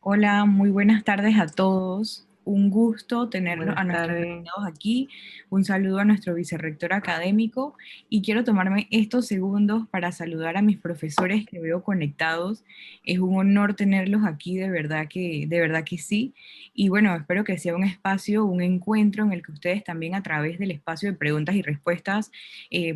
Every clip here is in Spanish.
Hola, muy buenas tardes a todos. Un gusto tenerlos a Buenas nuestros tardes. invitados aquí. Un saludo a nuestro vicerrector académico y quiero tomarme estos segundos para saludar a mis profesores que veo conectados. Es un honor tenerlos aquí, de verdad que sí. Y bueno, espero que sea un espacio, un encuentro en el que ustedes también a través del espacio de preguntas y respuestas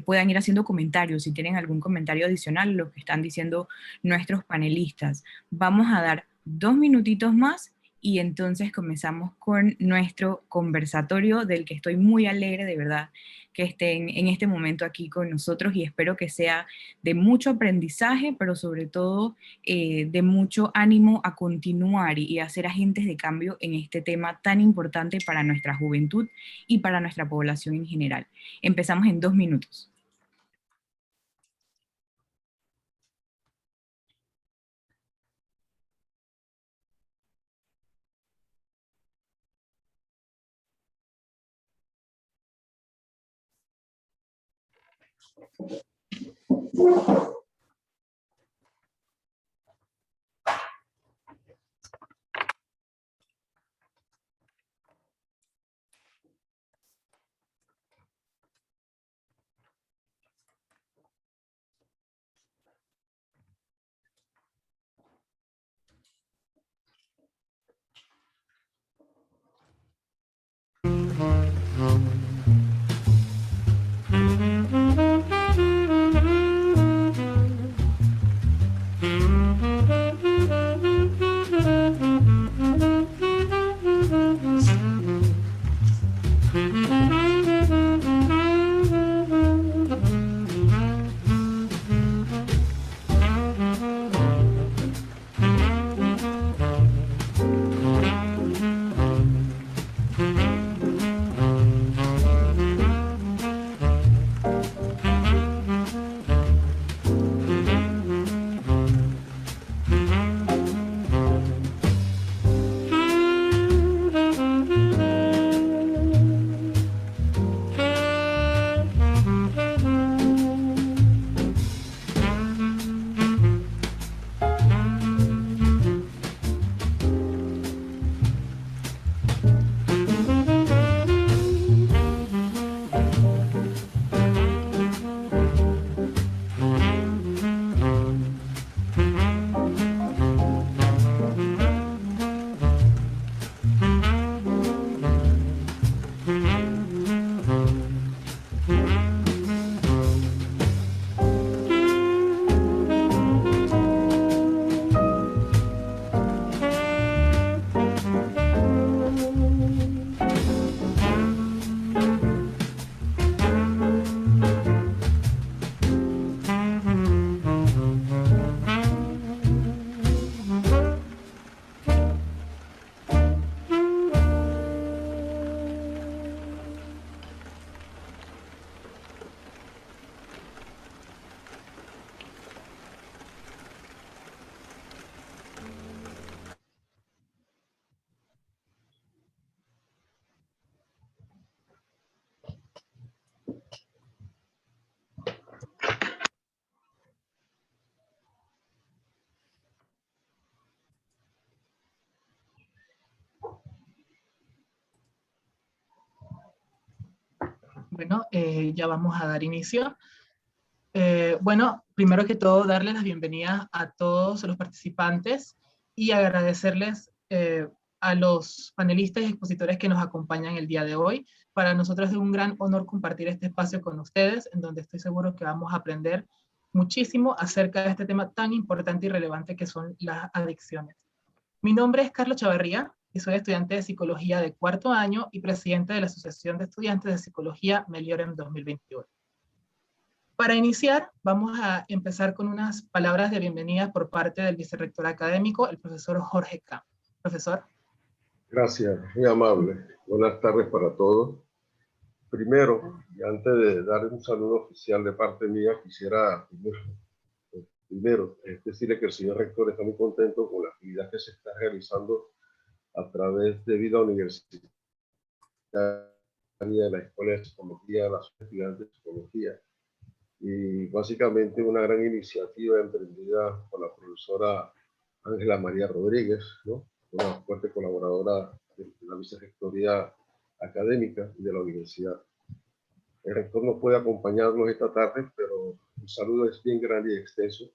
puedan ir haciendo comentarios, si tienen algún comentario adicional, lo que están diciendo nuestros panelistas. Vamos a dar 2 minutitos más y entonces comenzamos con nuestro conversatorio del que estoy muy alegre de verdad que estén en este momento aquí con nosotros y espero que sea de mucho aprendizaje, pero sobre todo de mucho ánimo a continuar y a ser agentes de cambio en este tema tan importante para nuestra juventud y para nuestra población en general. Empezamos en 2 minutos. Bueno, ya vamos a dar inicio. Bueno, primero que todo, darles las bienvenidas a todos los participantes y agradecerles a los panelistas y expositores que nos acompañan el día de hoy. Para nosotros es un gran honor compartir este espacio con ustedes, en donde estoy seguro que vamos a aprender muchísimo acerca de este tema tan importante y relevante que son las adicciones. Mi nombre es Carlos Chavarría y soy estudiante de Psicología de cuarto año y presidente de la Asociación de Estudiantes de Psicología Meliorem 2021. Para iniciar, vamos a empezar con unas palabras de bienvenida por parte del vicerrector académico, el profesor Jorge K. Profesor. Gracias, muy amable. Buenas tardes para todos. Primero, y antes de dar un saludo oficial de parte mía, quisiera primero decirle que el señor rector está muy contento con la actividad que se está realizando a través de Vida Universitaria de la Escuela de Psicología, de las estudiantes de Psicología, y básicamente una gran iniciativa emprendida por la profesora Ángela María Rodríguez, ¿no? una fuerte colaboradora de la vicerrectoría académica y de la universidad. El rector no puede acompañarnos esta tarde, pero un saludo es bien grande y extenso.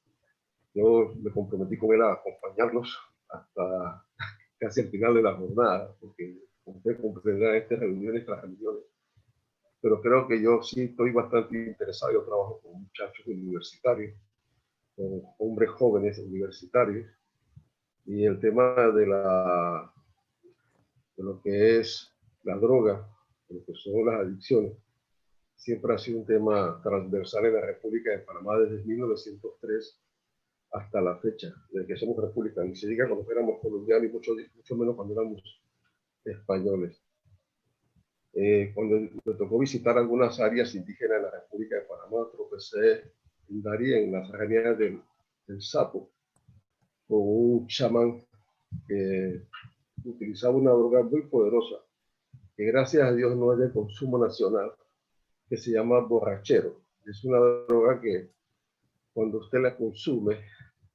Yo me comprometí con él a acompañarlos hasta casi al final de la jornada, porque como usted comprenderá, estas reuniones tras reuniones. Pero creo que yo sí estoy bastante interesado. Yo trabajo con muchachos universitarios, con hombres jóvenes universitarios, y el tema de lo que es la droga, de lo que son las adicciones, siempre ha sido un tema transversal en la República de Panamá desde 1903 hasta la fecha, desde que somos república. Ni se diga cuando éramos colombianos y mucho menos cuando éramos españoles. Cuando me tocó visitar algunas áreas indígenas de la República de Panamá, tropecé en Darien, en las serranías del Sapo, con un chamán que utilizaba una droga muy poderosa, que gracias a Dios no es de consumo nacional, que se llama borrachero. Es una droga que cuando usted la consume,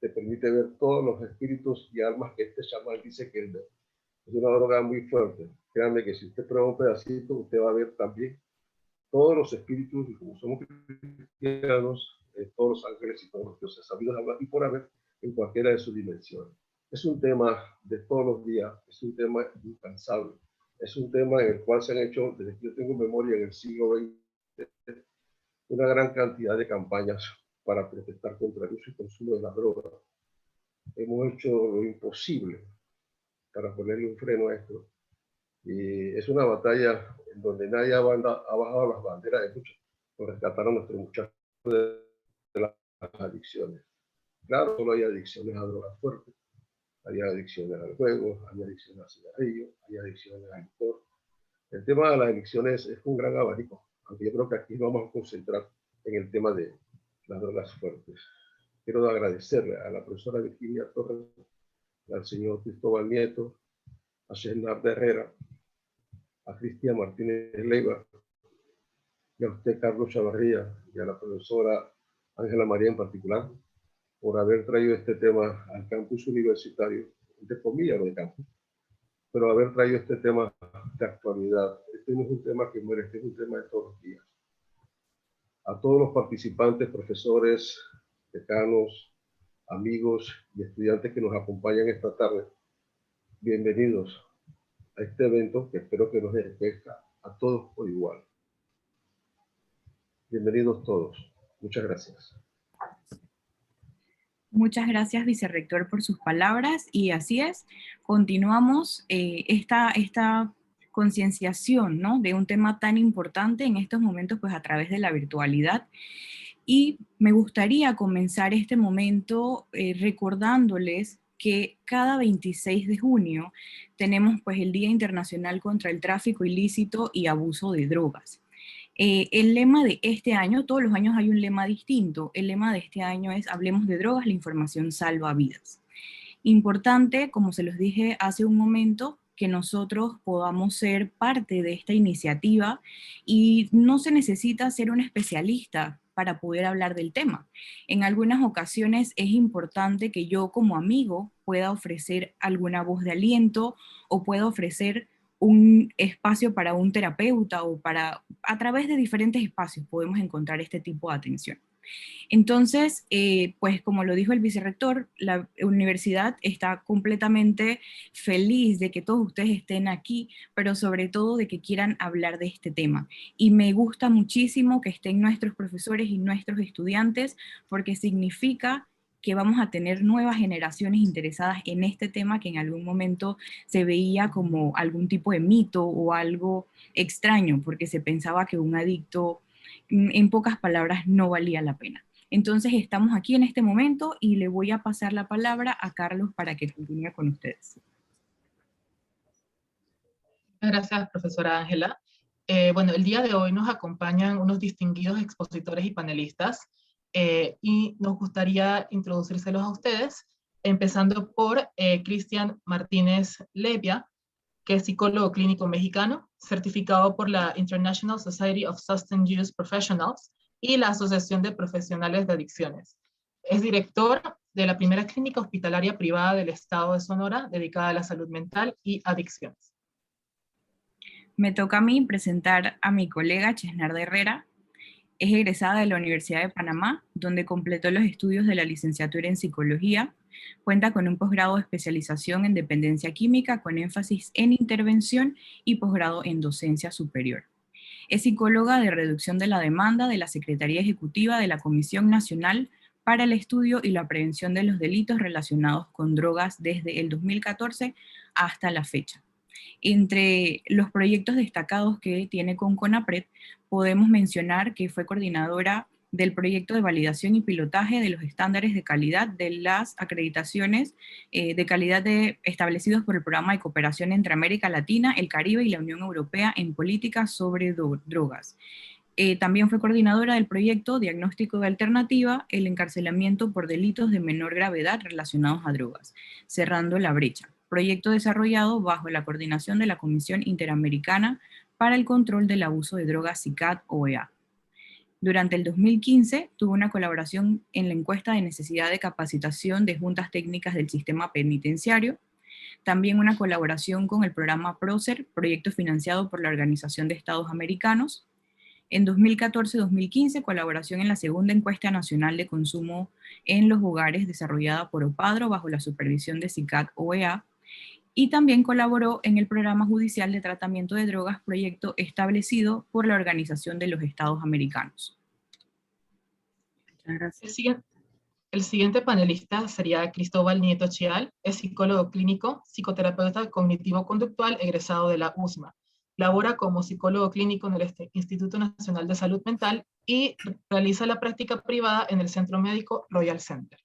te permite ver todos los espíritus y almas que este chamán dice que él ve. Es una droga muy fuerte. Créanme que si usted prueba un pedacito, usted va a ver también todos los espíritus, y como somos cristianos, todos los ángeles y todos los dioses sabidos y por haber en cualquiera de sus dimensiones. Es un tema de todos los días, es un tema incansable, es un tema en el cual se han hecho, desde que yo tengo memoria en el siglo XX, una gran cantidad de campañas para protestar contra el uso y consumo de la droga. Hemos hecho lo imposible para ponerle un freno a esto. Y es una batalla en donde nadie ha bajado las banderas de lucha por rescatar a nuestros muchachos de las adicciones. Claro, solo hay adicciones a drogas fuertes, hay adicciones al juego, hay adicciones al cigarrillo, hay adicciones al licor. El tema de las adicciones es un gran abanico, aunque yo creo que aquí nos vamos a concentrar en el tema de las drogas fuertes. Quiero agradecerle a la profesora Virginia Torres, al señor Cristóbal Nieto, a Shenar de Herrera, a Cristian Martínez Leiva, y a usted, Carlos Chavarría, y a la profesora Ángela María en particular, por haber traído este tema al campus universitario, entre comillas, de campus, pero haber traído este tema de actualidad. Este no es un tema que muere, este es un tema de todos los días. A todos los participantes, profesores, decanos, amigos y estudiantes que nos acompañan esta tarde, bienvenidos a este evento que espero que nos enriquezca a todos por igual. Bienvenidos todos. Muchas gracias. Muchas gracias, vicerrector, por sus palabras. Y así es, continuamos esta concienciación, ¿no?, de un tema tan importante en estos momentos, pues a través de la virtualidad. Y me gustaría comenzar este momento recordándoles que cada 26 de junio tenemos pues el Día Internacional contra el Tráfico Ilícito y Abuso de Drogas. El lema de este año, todos los años hay un lema distinto. El lema de este año es Hablemos de drogas, la información salva vidas. Importante, como se los dije hace un momento, que nosotros podamos ser parte de esta iniciativa y no se necesita ser un especialista para poder hablar del tema. En algunas ocasiones es importante que yo como amigo pueda ofrecer alguna voz de aliento o pueda ofrecer un espacio para un terapeuta o a través de diferentes espacios podemos encontrar este tipo de atención. Entonces, pues como lo dijo el vicerrector, la universidad está completamente feliz de que todos ustedes estén aquí, pero sobre todo de que quieran hablar de este tema. Y me gusta muchísimo que estén nuestros profesores y nuestros estudiantes, porque significa que vamos a tener nuevas generaciones interesadas en este tema que en algún momento se veía como algún tipo de mito o algo extraño, porque se pensaba que un adicto, en pocas palabras, no valía la pena. Entonces estamos aquí en este momento y le voy a pasar la palabra a Carlos para que continúe con ustedes. Gracias, profesora Ángela. Bueno, el día de hoy nos acompañan unos distinguidos expositores y panelistas y nos gustaría introducírselos a ustedes, empezando por Cristian Martínez Levia, que es psicólogo clínico mexicano, certificado por la International Society of Substance Use Professionals y la Asociación de Profesionales de Adicciones. Es director de la primera clínica hospitalaria privada del estado de Sonora dedicada a la salud mental y adicciones. Me toca a mí presentar a mi colega Chesnarda Herrera. Es egresada de la Universidad de Panamá, donde completó los estudios de la licenciatura en psicología. Cuenta con un posgrado de especialización en dependencia química con énfasis en intervención y posgrado en docencia superior. Es psicóloga de reducción de la demanda de la Secretaría Ejecutiva de la Comisión Nacional para el Estudio y la Prevención de los Delitos relacionados con drogas desde el 2014 hasta la fecha. Entre los proyectos destacados que tiene con CONAPRED, podemos mencionar que fue coordinadora del proyecto de validación y pilotaje de los estándares de calidad de las acreditaciones de calidad establecidos por el Programa de Cooperación entre América Latina, el Caribe y la Unión Europea en políticas sobre drogas. También fue coordinadora del proyecto Diagnóstico de Alternativa, el encarcelamiento por delitos de menor gravedad relacionados a drogas, Cerrando la Brecha, proyecto desarrollado bajo la coordinación de la Comisión Interamericana para el Control del Abuso de Drogas CICAD-OEA. Durante el 2015 tuvo una colaboración en la encuesta de necesidad de capacitación de juntas técnicas del sistema penitenciario, también una colaboración con el programa PROCER, proyecto financiado por la Organización de Estados Americanos. En 2014-2015, colaboración en la segunda encuesta nacional de consumo en los hogares desarrollada por OPADRO bajo la supervisión de CICAD-OEA, y también colaboró en el programa judicial de tratamiento de drogas, proyecto establecido por la Organización de los Estados Americanos. Muchas gracias. El siguiente panelista sería Cristóbal Nieto Chial, es psicólogo clínico, psicoterapeuta cognitivo-conductual, egresado de la USMA. Labora como psicólogo clínico en el Instituto Nacional de Salud Mental y realiza la práctica privada en el Centro Médico Royal Center.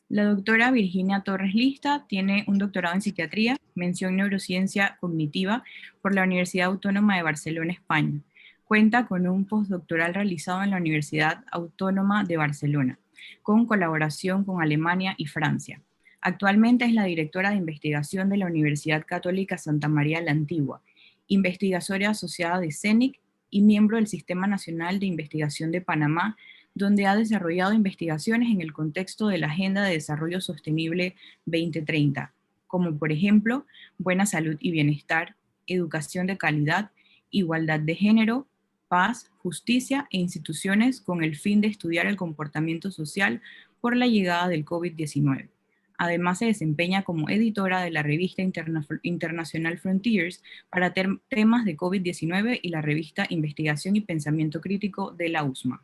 La doctora Virginia Torres Lista tiene un doctorado en psiquiatría, mención neurociencia cognitiva por la Universidad Autónoma de Barcelona, España. Cuenta con un postdoctoral realizado en la Universidad Autónoma de Barcelona, con colaboración con Alemania y Francia. Actualmente es la directora de investigación de la Universidad Católica Santa María la Antigua, investigadora asociada de CENIC y miembro del Sistema Nacional de Investigación de Panamá, donde ha desarrollado investigaciones en el contexto de la Agenda de Desarrollo Sostenible 2030, como por ejemplo, buena salud y bienestar, educación de calidad, igualdad de género, paz, justicia e instituciones con el fin de estudiar el comportamiento social por la llegada del COVID-19. Además, se desempeña como editora de la revista International Frontiers para temas de COVID-19 y la revista Investigación y Pensamiento Crítico de la USMA.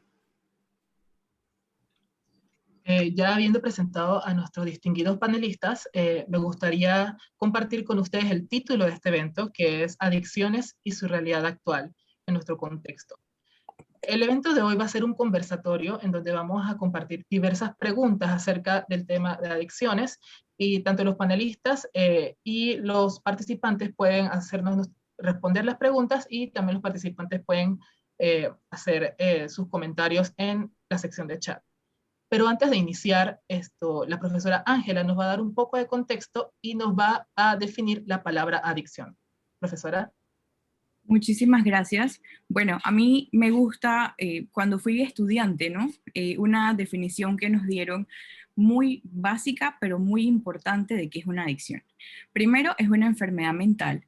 Ya habiendo presentado a nuestros distinguidos panelistas, me gustaría compartir con ustedes el título de este evento, que es Adicciones y su realidad actual en nuestro contexto. El evento de hoy va a ser un conversatorio en donde vamos a compartir diversas preguntas acerca del tema de adicciones, y tanto los panelistas y los participantes pueden responder las preguntas, y también los participantes pueden hacer sus comentarios en la sección de chat. Pero antes de iniciar esto, la profesora Ángela nos va a dar un poco de contexto y nos va a definir la palabra adicción. Profesora. Muchísimas gracias. Bueno, a mí me gusta, cuando fui estudiante, ¿no? Una definición que nos dieron muy básica, pero muy importante de qué es una adicción. Primero, es una enfermedad mental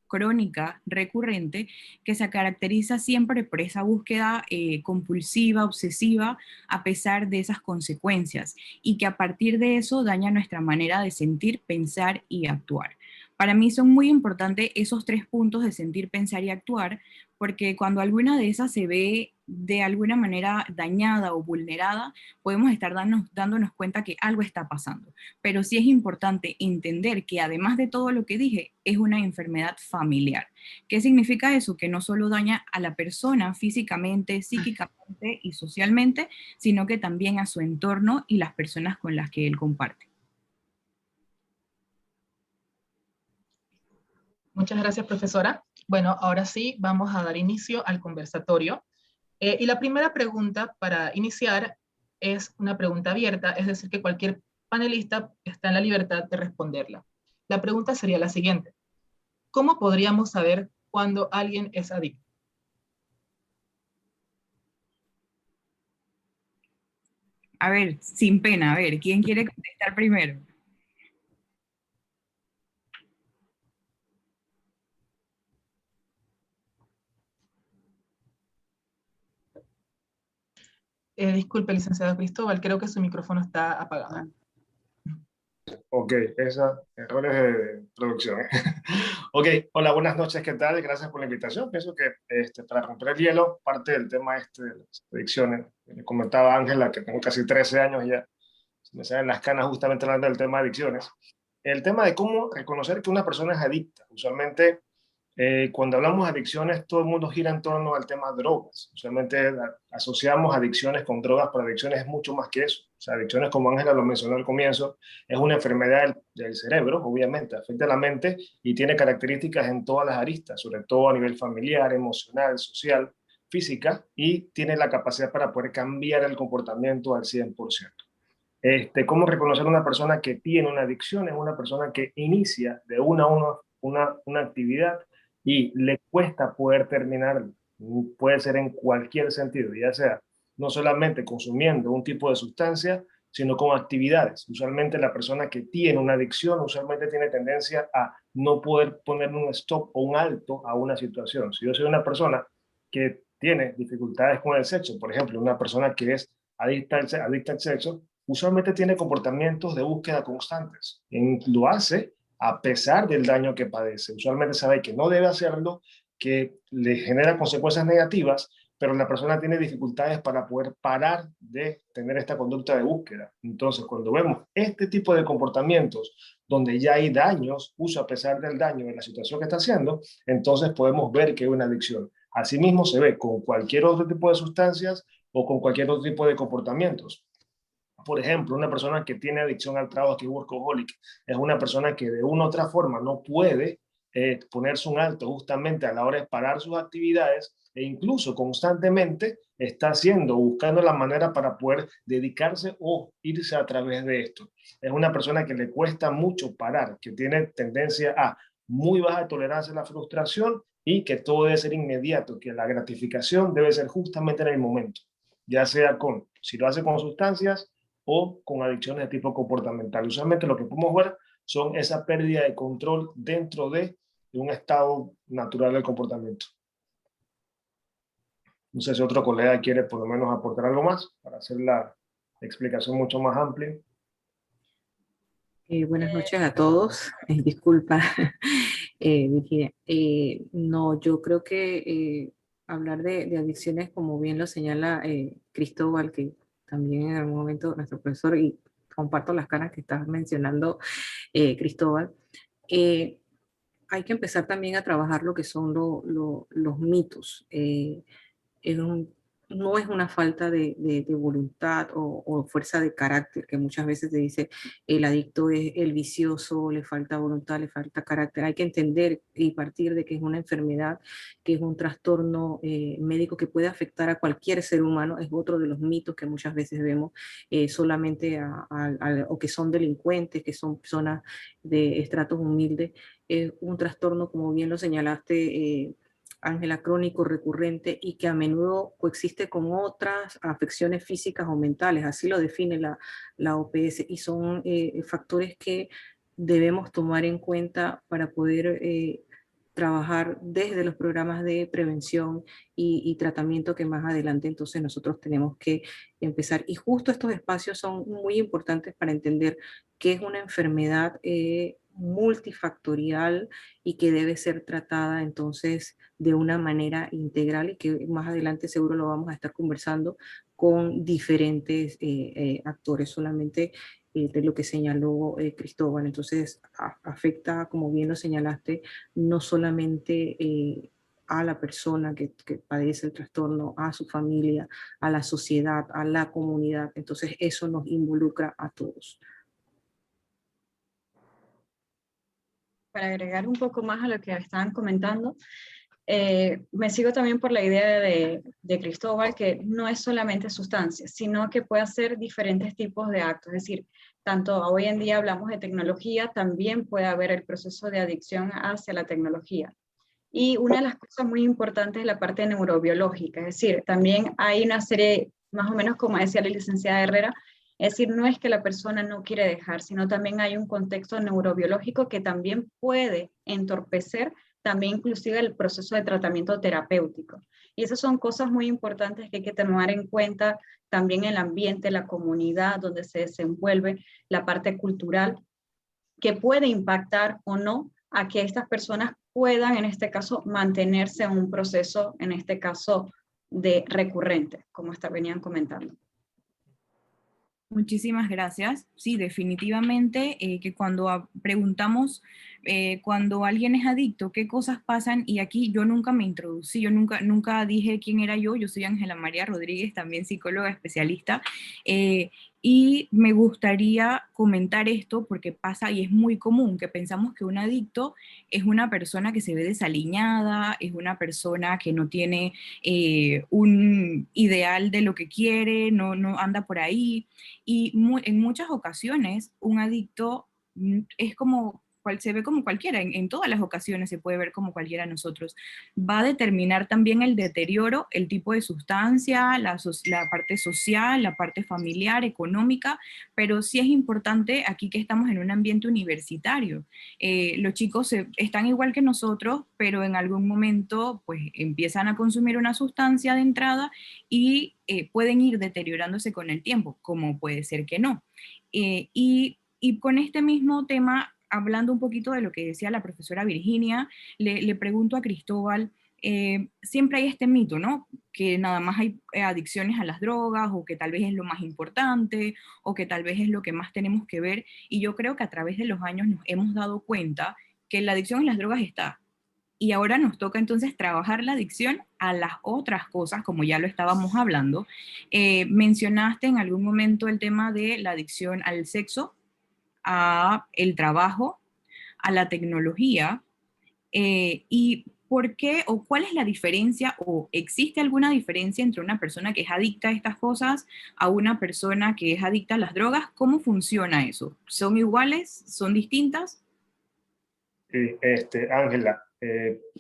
crónica, recurrente, que se caracteriza siempre por esa búsqueda compulsiva, obsesiva, a pesar de esas consecuencias, y que a partir de eso daña nuestra manera de sentir, pensar y actuar. Para mí son muy importantes esos 3 puntos de sentir, pensar y actuar, porque cuando alguna de esas se ve de alguna manera dañada o vulnerada, podemos estar dándonos cuenta que algo está pasando. Pero sí es importante entender que además de todo lo que dije, es una enfermedad familiar. ¿Qué significa eso? Que no solo daña a la persona físicamente, psíquicamente y socialmente, sino que también a su entorno y las personas con las que él comparte. Muchas gracias, profesora. Bueno, ahora sí vamos a dar inicio al conversatorio. Y la primera pregunta para iniciar es una pregunta abierta, es decir, que cualquier panelista está en la libertad de responderla. La pregunta sería la siguiente: ¿cómo podríamos saber cuándo alguien es adicto? A ver, sin pena, a ver, ¿quién quiere contestar primero? Disculpe, licenciado Cristóbal, creo que su micrófono está apagado. Ok, errores de producción. Ok, hola, buenas noches, ¿qué tal? Gracias por la invitación. Pienso que para romper el hielo, parte del tema de las adicciones, me comentaba Ángela que tengo casi 13 años ya, se me salen las canas justamente hablando del tema de adicciones. El tema de cómo reconocer que una persona es adicta. Usualmente, cuando hablamos de adicciones, todo el mundo gira en torno al tema de drogas. Usualmente asociamos adicciones con drogas, pero adicciones es mucho más que eso. O sea, adicciones, como Ángela lo mencionó al comienzo, es una enfermedad del cerebro, obviamente, afecta a la mente y tiene características en todas las aristas, sobre todo a nivel familiar, emocional, social, física, y tiene la capacidad para poder cambiar el comportamiento al 100%. ¿Cómo reconocer a una persona que tiene una adicción? Es una persona que inicia de una actividad y le cuesta poder terminarla. Puede ser en cualquier sentido, ya sea no solamente consumiendo un tipo de sustancia, sino con actividades. Usualmente la persona que tiene una adicción usualmente tiene tendencia a no poder poner un stop o un alto a una situación. Si yo soy una persona que tiene dificultades con el sexo, por ejemplo, una persona que es adicta al sexo, usualmente tiene comportamientos de búsqueda constantes. Lo hace a pesar del daño que padece. Usualmente sabe que no debe hacerlo, que le genera consecuencias negativas, pero la persona tiene dificultades para poder parar de tener esta conducta de búsqueda. Entonces, cuando vemos este tipo de comportamientos donde ya hay daños, uso a pesar del daño de la situación que está haciendo, entonces podemos ver que hay una adicción. Asimismo, se ve con cualquier otro tipo de sustancias o con cualquier otro tipo de comportamientos. Por ejemplo, una persona que tiene adicción al trabajo, que es workaholic, es una persona que de una u otra forma no puede ponerse un alto justamente a la hora de parar sus actividades e incluso constantemente está haciendo, buscando la manera para poder dedicarse o irse a través de esto. Es una persona que le cuesta mucho parar, que tiene tendencia a muy baja tolerancia a la frustración y que todo debe ser inmediato, que la gratificación debe ser justamente en el momento, ya sea si lo hace con sustancias, o con adicciones de tipo comportamental. Usualmente lo que podemos ver son esa pérdida de control dentro de un estado natural del comportamiento. No sé si otro colega quiere por lo menos aportar algo más para hacer la explicación mucho más amplia. Buenas noches a todos. Disculpa, Virginia. No, yo creo que hablar de adicciones, como bien lo señala Cristóbal, que también en algún momento nuestro profesor, y comparto las caras que estás mencionando, Cristóbal, hay que empezar también a trabajar lo que son los mitos. Es no es una falta de voluntad o fuerza de carácter, que muchas veces se dice el adicto es el vicioso, le falta voluntad, le falta carácter. Hay que entender y partir de que es una enfermedad, que es un trastorno médico que puede afectar a cualquier ser humano. Es otro de los mitos que muchas veces vemos solamente o que son delincuentes, que son personas de estratos humildes. Es un trastorno, como bien lo señalaste, Ángela, crónico, recurrente y que a menudo coexiste con otras afecciones físicas o mentales, así lo define la OPS, y son factores que debemos tomar en cuenta para poder trabajar desde los programas de prevención y tratamiento que más adelante entonces nosotros tenemos que empezar. Y justo estos espacios son muy importantes para entender qué es una enfermedad multifactorial y que debe ser tratada entonces de una manera integral, y que más adelante seguro lo vamos a estar conversando con diferentes actores, solamente de lo que señaló Cristóbal. Entonces afecta, como bien lo señalaste, no solamente a la persona que padece el trastorno, a su familia, a la sociedad, a la comunidad. Entonces eso nos involucra a todos. Para agregar un poco más a lo que estaban comentando, me sigo también por la idea de Cristóbal, que no es solamente sustancias, sino que puede hacer diferentes tipos de actos. Es decir, tanto hoy en día hablamos de tecnología, también puede haber el proceso de adicción hacia la tecnología. Y una de las cosas muy importantes es la parte neurobiológica, es decir, también hay una serie, más o menos como decía la licenciada Herrera, Es decir, no es que la persona no quiere dejar, sino también hay un contexto neurobiológico que también puede entorpecer también inclusive el proceso de tratamiento terapéutico. Y esas son cosas muy importantes que hay que tomar en cuenta también el ambiente, la comunidad donde se desenvuelve, la parte cultural, que puede impactar o no a que estas personas puedan, en este caso, mantenerse en un proceso, en este caso, de recurrente, como venían comentando. Muchísimas gracias. Sí, definitivamente que cuando preguntamos, cuando alguien es adicto, qué cosas pasan, y aquí yo nunca me introducí, yo nunca dije quién era yo soy Ángela María Rodríguez, también psicóloga especialista, y me gustaría comentar esto porque pasa y es muy común que pensamos que un adicto es una persona que se ve desaliñada, es una persona que no tiene un ideal de lo que quiere, no anda por ahí. Y en muchas ocasiones un adicto es como, se ve como cualquiera, en todas las ocasiones se puede ver como cualquiera de nosotros. Va a determinar también el deterioro, el tipo de sustancia, la parte social, la parte familiar, económica, pero sí es importante aquí que estamos en un ambiente universitario. Los chicos están igual que nosotros, pero en algún momento pues empiezan a consumir una sustancia de entrada y pueden ir deteriorándose con el tiempo, como puede ser que no. Y con este mismo tema, hablando un poquito de lo que decía la profesora Virginia, le pregunto a Cristóbal, siempre hay este mito, ¿no? Que nada más hay adicciones a las drogas, o que tal vez es lo más importante, o que tal vez es lo que más tenemos que ver, y yo creo que a través de los años nos hemos dado cuenta que la adicción a las drogas está, y ahora nos toca entonces trabajar la adicción a las otras cosas, como ya lo estábamos hablando. Mencionaste en algún momento el tema de la adicción al sexo, a el trabajo, a la tecnología, y por qué o cuál es la diferencia, o existe alguna diferencia entre una persona que es adicta a estas cosas a una persona que es adicta a las drogas. ¿Cómo funciona eso? ¿Son iguales? ¿Son distintas? Sí, Ángela,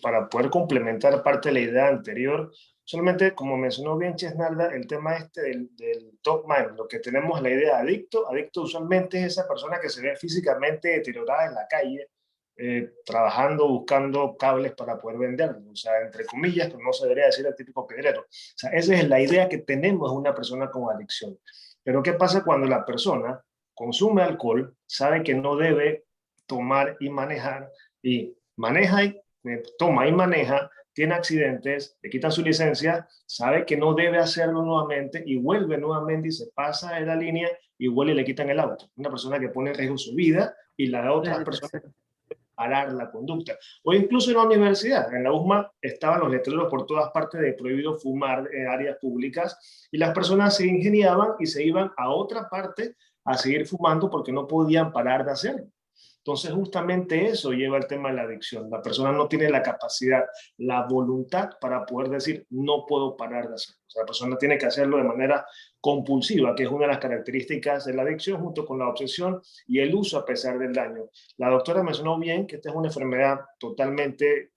para poder complementar parte de la idea anterior, solamente como mencionó bien Chesnalda, el tema del top mind, lo que tenemos la idea de adicto. Adicto usualmente es esa persona que se ve físicamente deteriorada en la calle, trabajando, buscando cables para poder venderlos, o sea, entre comillas, pero no se debería decir el típico pedrero. O sea, esa es la idea que tenemos de una persona con adicción. Pero ¿qué pasa cuando la persona consume alcohol, sabe que no debe tomar y manejar, y maneja y toma y maneja, tiene accidentes, le quitan su licencia, sabe que no debe hacerlo nuevamente y vuelve nuevamente y se pasa de la línea y vuelve y le quitan el auto? Una persona que pone en riesgo su vida y la de otras personas, parar la conducta. O incluso en la universidad, en la USMA estaban los letreros por todas partes de prohibido fumar en áreas públicas, y las personas se ingeniaban y se iban a otra parte a seguir fumando porque no podían parar de hacerlo. Entonces, justamente eso lleva al tema de la adicción. La persona no tiene la capacidad, la voluntad para poder decir, no puedo parar de hacerlo. O sea, la persona tiene que hacerlo de manera compulsiva, que es una de las características de la adicción, junto con la obsesión y el uso a pesar del daño. La doctora mencionó bien que esta es una enfermedad totalmente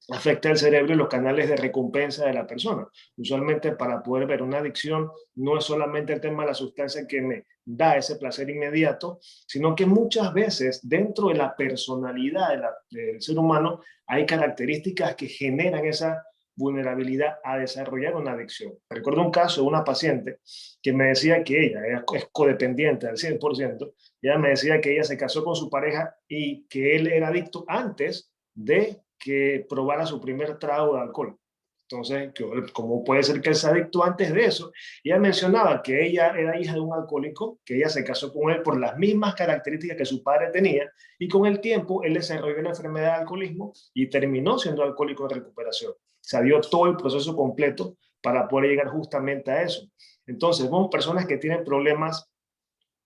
afecta el cerebro y los canales de recompensa de la persona. Usualmente, para poder ver una adicción, no es solamente el tema de la sustancia que me da ese placer inmediato, sino que muchas veces dentro de la personalidad del ser humano hay características que generan esa vulnerabilidad a desarrollar una adicción. Recuerdo un caso de una paciente que me decía que ella es codependiente al 100%. Ella me decía que ella se casó con su pareja y que él era adicto antes de que probara su primer trago de alcohol. Entonces, ¿cómo puede ser que él sea adicto antes de eso? Y ella mencionaba que ella era hija de un alcohólico, que ella se casó con él por las mismas características que su padre tenía, y con el tiempo él desarrolló la enfermedad de alcoholismo y terminó siendo alcohólico de recuperación. Se dio todo el proceso completo para poder llegar justamente a eso. Entonces, vemos personas que tienen problemas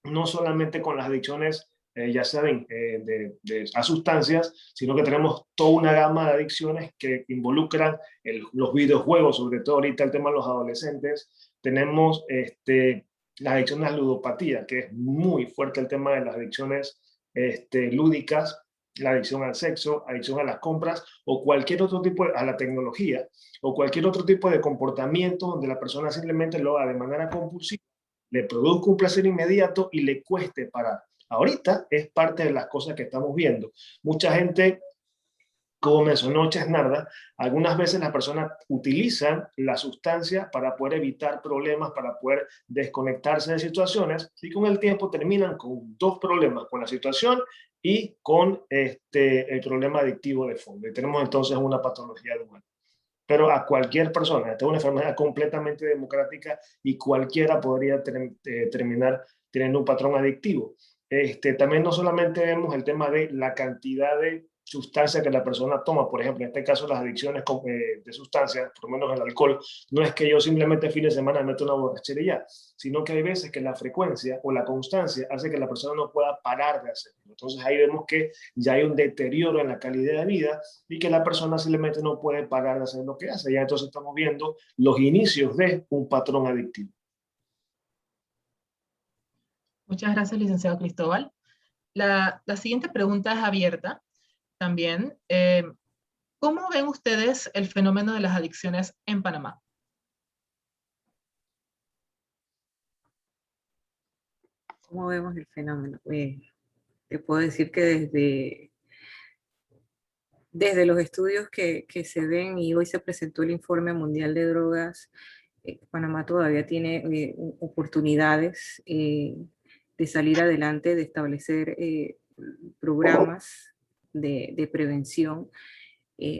no solamente con las adicciones, ya saben, a sustancias, sino que tenemos toda una gama de adicciones que involucran los videojuegos, sobre todo ahorita el tema de los adolescentes. Tenemos las adicciones a la ludopatía, que es muy fuerte el tema de las adicciones lúdicas, la adicción al sexo, adicción a las compras, o cualquier otro tipo a la tecnología, o cualquier otro tipo de comportamiento donde la persona simplemente lo haga de manera compulsiva, le produzca un placer inmediato y le cueste parar. Ahorita es parte de las cosas que estamos viendo. Mucha gente, como mencionó Chesnarda, algunas veces las personas utilizan la sustancia para poder evitar problemas, para poder desconectarse de situaciones, y con el tiempo terminan con dos problemas, con la situación y con el problema adictivo de fondo. Y tenemos entonces una patología dual. Pero a cualquier persona, esta es una enfermedad completamente democrática y cualquiera podría terminar teniendo un patrón adictivo. También no solamente vemos el tema de la cantidad de sustancias que la persona toma, por ejemplo, en este caso las adicciones de sustancias, por lo menos el alcohol, no es que yo simplemente fin de semana me meto una borrachera y ya, sino que hay veces que la frecuencia o la constancia hace que la persona no pueda parar de hacerlo. Entonces ahí vemos que ya hay un deterioro en la calidad de vida y que la persona simplemente no puede parar de hacer lo que hace. Ya entonces estamos viendo los inicios de un patrón adictivo. Muchas gracias, licenciado Cristóbal. La siguiente pregunta es abierta también. ¿Cómo ven ustedes el fenómeno de las adicciones en Panamá? ¿Cómo vemos el fenómeno? Te puedo decir que desde los estudios que se ven, y hoy se presentó el Informe Mundial de Drogas, Panamá todavía tiene oportunidades de salir adelante, de establecer programas de prevención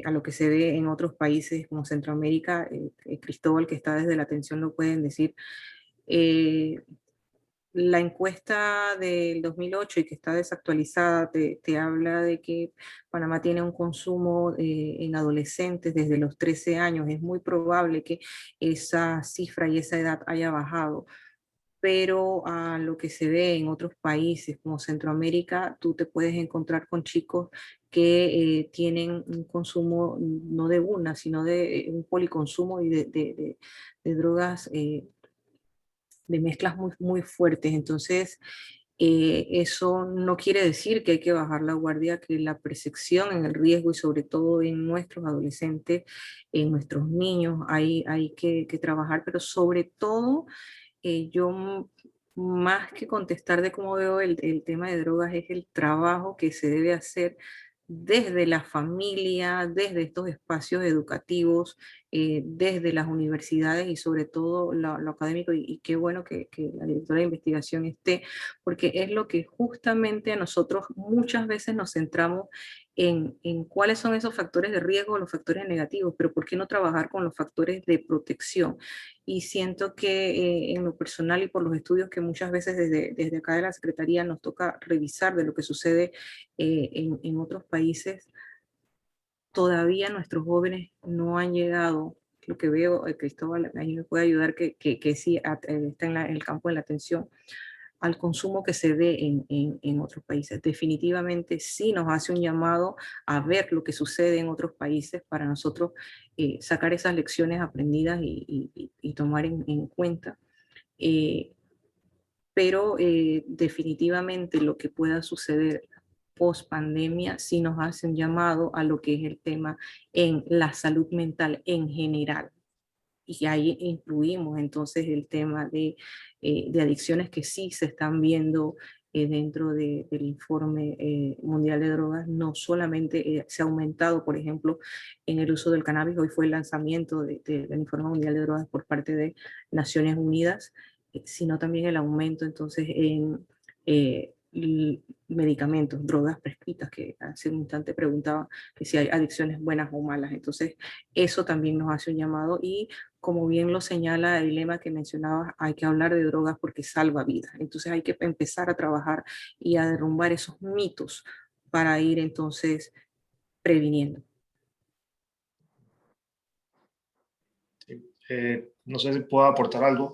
a lo que se ve en otros países como Centroamérica. Cristóbal, que está desde la atención, lo pueden decir. La encuesta del 2008 y que está desactualizada te habla de que Panamá tiene un consumo en adolescentes desde los 13 años. Es muy probable que esa cifra y esa edad haya bajado, pero a lo que se ve en otros países como Centroamérica, tú te puedes encontrar con chicos que tienen un consumo no de una, sino de un policonsumo y de drogas, de mezclas muy, muy fuertes. Entonces, eso no quiere decir que hay que bajar la guardia, que la percepción en el riesgo, y sobre todo en nuestros adolescentes, en nuestros niños, hay que trabajar, pero sobre todo yo, más que contestar de cómo veo el tema de drogas, es el trabajo que se debe hacer desde la familia, desde estos espacios educativos, desde las universidades y sobre todo lo académico. Y qué bueno que la directora de investigación esté, porque es lo que justamente a nosotros muchas veces nos centramos en cuáles son esos factores de riesgo, los factores negativos, pero ¿por qué no trabajar con los factores de protección? Y siento que en lo personal y por los estudios que muchas veces desde acá de la Secretaría nos toca revisar de lo que sucede en otros países, todavía nuestros jóvenes no han llegado. Lo que veo, Cristóbal ahí me puede ayudar, que sí está en el campo de la atención al consumo que se ve en otros países. Definitivamente sí nos hace un llamado a ver lo que sucede en otros países para nosotros sacar esas lecciones aprendidas y tomar en cuenta. Pero definitivamente lo que pueda suceder post pandemia sí nos hace un llamado a lo que es el tema en la salud mental en general. Y ahí incluimos entonces el tema de adicciones que sí se están viendo dentro del informe mundial de drogas. No solamente se ha aumentado, por ejemplo, en el uso del cannabis. Hoy fue el lanzamiento del informe mundial de drogas por parte de Naciones Unidas, sino también el aumento entonces en medicamentos, drogas prescritas, que hace un instante preguntaba que si hay adicciones buenas o malas. Entonces eso también nos hace un llamado, y como bien lo señala el lema que mencionabas, hay que hablar de drogas porque salva vidas. Entonces hay que empezar a trabajar y a derrumbar esos mitos para ir entonces previniendo. No sé si puedo aportar algo.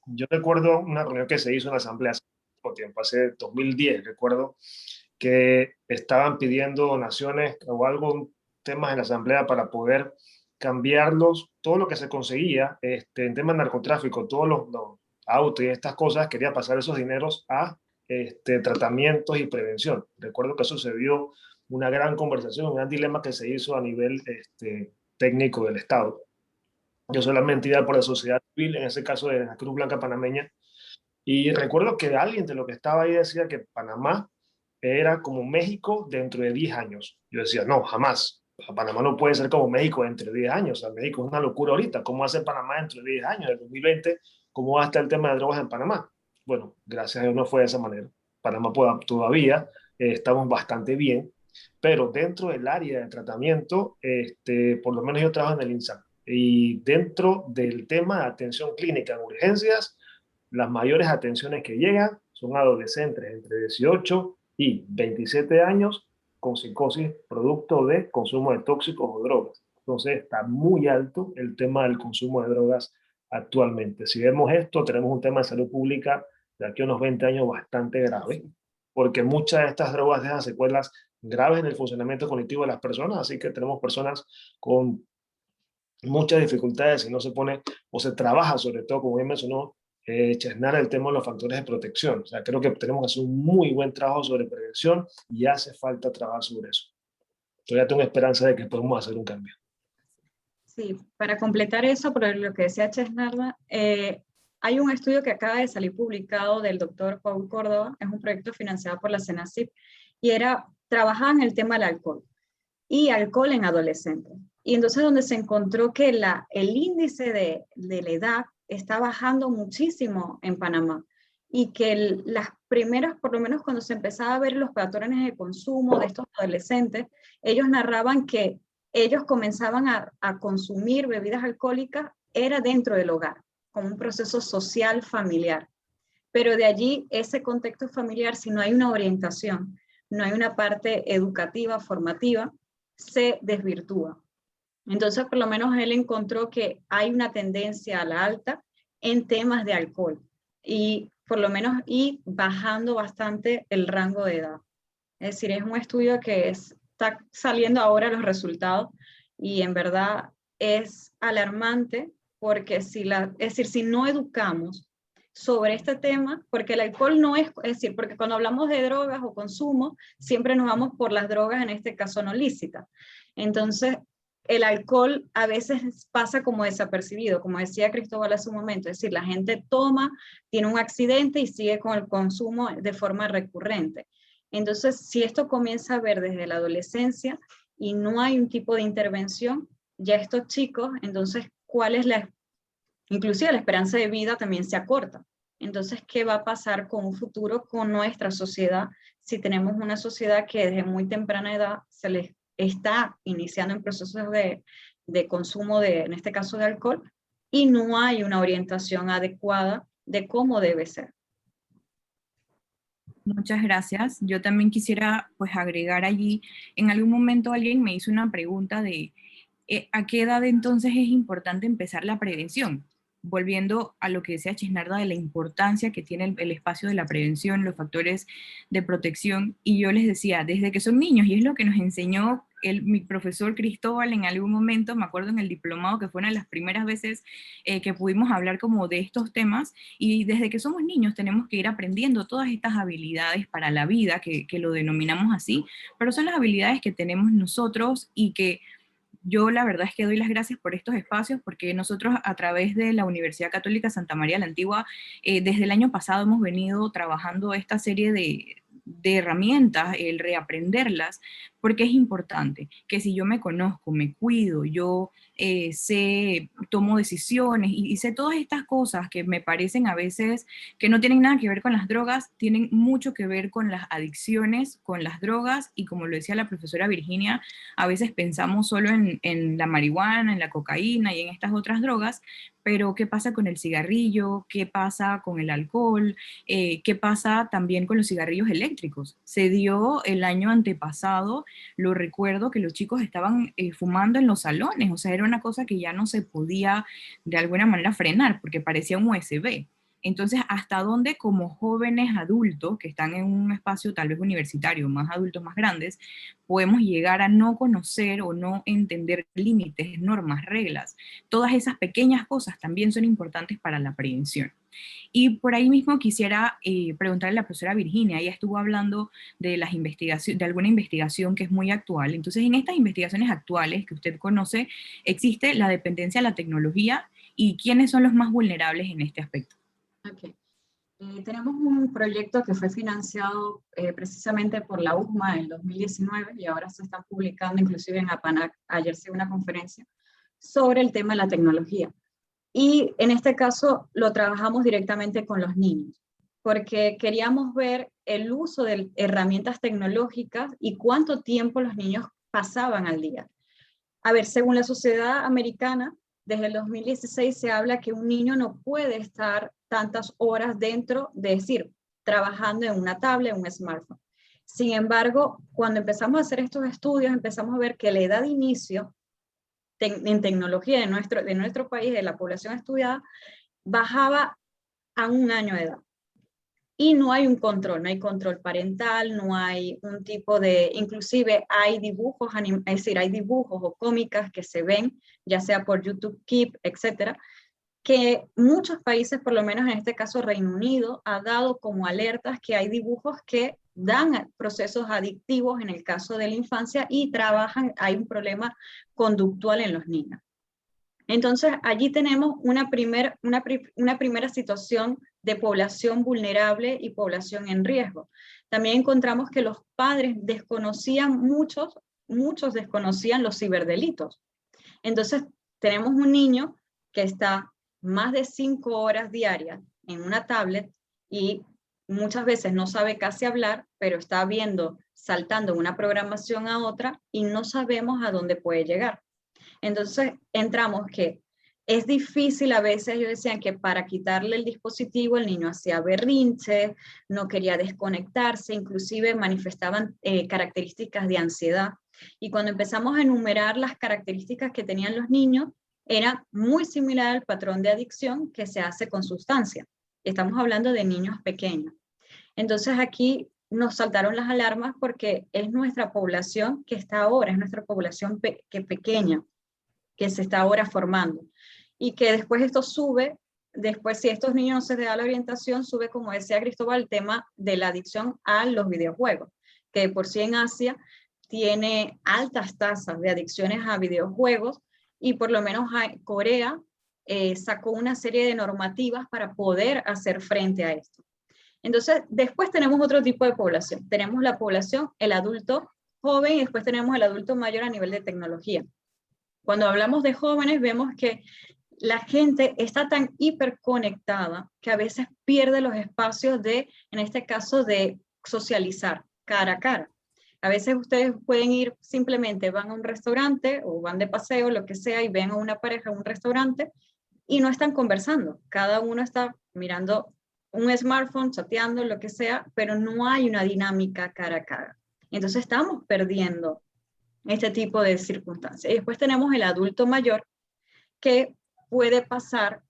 Yo recuerdo una reunión que se hizo en la Asamblea hace poco tiempo, hace 2010, recuerdo, que estaban pidiendo donaciones o algo, temas en la Asamblea para poder cambiarlos, todo lo que se conseguía en temas de narcotráfico, todos los autos y estas cosas, quería pasar esos dineros a tratamientos y prevención. Recuerdo que sucedió una gran conversación, un gran dilema que se hizo a nivel técnico del Estado. Yo soy la mentira por la sociedad civil, en ese caso de la Cruz Blanca Panameña, Y recuerdo que alguien de lo que estaba ahí decía que Panamá era como México dentro de 10 años. Yo decía, no, jamás. Panamá no puede ser como México dentro de 10 años. O sea, México es una locura ahorita. ¿Cómo va a ser Panamá dentro de 10 años? En 2020, ¿cómo va a estar el tema de drogas en Panamá? Bueno, gracias a Dios no fue de esa manera. Panamá todavía estamos bastante bien, pero dentro del área de tratamiento, por lo menos yo trabajo en el INSAN. Y dentro del tema de atención clínica en urgencias, las mayores atenciones que llegan son adolescentes entre 18 y 27 años con psicosis producto de consumo de tóxicos o drogas. Entonces está muy alto el tema del consumo de drogas actualmente. Si vemos esto, tenemos un tema de salud pública de aquí a unos 20 años bastante grave, porque muchas de estas drogas dejan secuelas graves en el funcionamiento cognitivo de las personas, así que tenemos personas con muchas dificultades si no se pone o se trabaja, sobre todo, como bien mencionó Chesnar, el tema de los factores de protección. O sea, creo que tenemos que hacer un muy buen trabajo sobre prevención y hace falta trabajar sobre eso. Todavía tengo esperanza de que podemos hacer un cambio. Sí, para completar eso, por lo que decía Chesnarda, hay un estudio que acaba de salir publicado del doctor Paul Córdoba, es un proyecto financiado por la CENACYP, y trabajaba en el tema del alcohol, y alcohol en adolescentes. Y entonces donde se encontró que el índice de la edad está bajando muchísimo en Panamá, y que las primeras, por lo menos cuando se empezaba a ver los patrones de consumo de estos adolescentes, ellos narraban que ellos comenzaban a consumir bebidas alcohólicas era dentro del hogar, como un proceso social familiar. Pero de allí, ese contexto familiar, si no hay una orientación, no hay una parte educativa, formativa, se desvirtúa. Entonces, por lo menos él encontró que hay una tendencia a la alta en temas de alcohol y por lo menos y bajando bastante el rango de edad. Es decir, es un estudio que está saliendo ahora los resultados y en verdad es alarmante porque es decir, si no educamos sobre este tema, porque el alcohol no es decir, porque cuando hablamos de drogas o consumo, siempre nos vamos por las drogas, en este caso no lícitas. Entonces, el alcohol a veces pasa como desapercibido, como decía Cristóbal hace un momento, es decir, la gente toma, tiene un accidente y sigue con el consumo de forma recurrente. Entonces, si esto comienza a ver desde la adolescencia y no hay un tipo de intervención, ya estos chicos, entonces, ¿cuál es inclusive la esperanza de vida también se acorta? Entonces, ¿qué va a pasar con un futuro con nuestra sociedad si tenemos una sociedad que desde muy temprana edad se les está iniciando en procesos de consumo en este caso de alcohol, y no hay una orientación adecuada de cómo debe ser? Muchas gracias. Yo también quisiera pues agregar allí, en algún momento alguien me hizo una pregunta de ¿a qué edad entonces es importante empezar la prevención? Volviendo a lo que decía Chesnarda de la importancia que tiene el espacio de la prevención, los factores de protección, y yo les decía, desde que son niños, y es lo que nos enseñó mi profesor Cristóbal en algún momento, me acuerdo en el diplomado, que fue una de las primeras veces que pudimos hablar como de estos temas, y desde que somos niños tenemos que ir aprendiendo todas estas habilidades para la vida, que lo denominamos así, pero son las habilidades que tenemos nosotros y que yo la verdad es que doy las gracias por estos espacios porque nosotros a través de la Universidad Católica Santa María la Antigua, desde el año pasado hemos venido trabajando esta serie de herramientas, el reaprenderlas, porque es importante que si yo me conozco, me cuido, yo tomo decisiones y sé todas estas cosas que me parecen a veces que no tienen nada que ver con las drogas, tienen mucho que ver con las adicciones, con las drogas, y como lo decía la profesora Virginia, a veces pensamos solo en la marihuana, en la cocaína y en estas otras drogas, pero ¿qué pasa con el cigarrillo? ¿Qué pasa con el alcohol? ¿Qué pasa también con los cigarrillos eléctricos? Se dio el año antepasado, lo recuerdo, que los chicos estaban fumando en los salones, o sea, era una cosa que ya no se podía de alguna manera frenar porque parecía un USB. Entonces, ¿hasta dónde como jóvenes adultos que están en un espacio tal vez universitario, más adultos, más grandes, podemos llegar a no conocer o no entender límites, normas, reglas? Todas esas pequeñas cosas también son importantes para la prevención. Y por ahí mismo quisiera preguntarle a la profesora Virginia, ella estuvo hablando de las investigaciones, de alguna investigación que es muy actual. Entonces, en estas investigaciones actuales que usted conoce, existe la dependencia a la tecnología y quiénes son los más vulnerables en este aspecto. Okay. Tenemos un proyecto que fue financiado precisamente por la USMA en 2019 y ahora se está publicando inclusive en APANAC, ayer se dio una conferencia sobre el tema de la tecnología. Y en este caso lo trabajamos directamente con los niños, porque queríamos ver el uso de herramientas tecnológicas y cuánto tiempo los niños pasaban al día. A ver, según la Sociedad Americana, desde el 2016 se habla que un niño no puede estar tantas horas dentro, de decir, trabajando en una tablet, en un smartphone. Sin embargo, cuando empezamos a hacer estos estudios, empezamos a ver que la edad de inicio en tecnología de nuestro país, de la población estudiada, bajaba a 1 año de edad. Y no hay un control, no hay control parental, no hay un tipo de, inclusive hay dibujos, es decir, hay dibujos o cómicas que se ven, ya sea por YouTube Keep, etcétera, que muchos países, por lo menos en este caso Reino Unido, ha dado como alertas que hay dibujos que dan procesos adictivos en el caso de la infancia y trabajan, hay un problema conductual en los niños. Entonces, allí tenemos una primera situación de población vulnerable y población en riesgo. También encontramos que los padres desconocían, muchos desconocían los ciberdelitos. Entonces, tenemos un niño que está más de 5 horas diarias en una tablet y muchas veces no sabe casi hablar, pero está viendo, saltando de una programación a otra y no sabemos a dónde puede llegar. Entonces entramos que es difícil a veces, ellos decían que para quitarle el dispositivo el niño hacía berrinche, no quería desconectarse, inclusive manifestaban características de ansiedad. Y cuando empezamos a enumerar las características que tenían los niños, era muy similar al patrón de adicción que se hace con sustancia. Estamos hablando de niños pequeños. Entonces aquí nos saltaron las alarmas porque es nuestra población que está ahora, es nuestra población pequeña, que se está ahora formando. Y que después esto sube, después si estos niños no se les da la orientación, sube, como decía Cristóbal, el tema de la adicción a los videojuegos, que por sí en Asia tiene altas tasas de adicciones a videojuegos y por lo menos Corea sacó una serie de normativas para poder hacer frente a esto. Entonces, después tenemos otro tipo de población. Tenemos la población, el adulto joven, y después tenemos el adulto mayor a nivel de tecnología. Cuando hablamos de jóvenes, vemos que la gente está tan hiperconectada que a veces pierde los espacios de, en este caso, de socializar cara a cara. A veces ustedes pueden ir, simplemente van a un restaurante o van de paseo, lo que sea, y ven a una pareja en un restaurante y no están conversando. Cada uno está mirando un smartphone, chateando, lo que sea, pero no hay una dinámica cara a cara. Entonces estamos perdiendo este tipo de circunstancias. Y después tenemos el adulto mayor que puede pasar,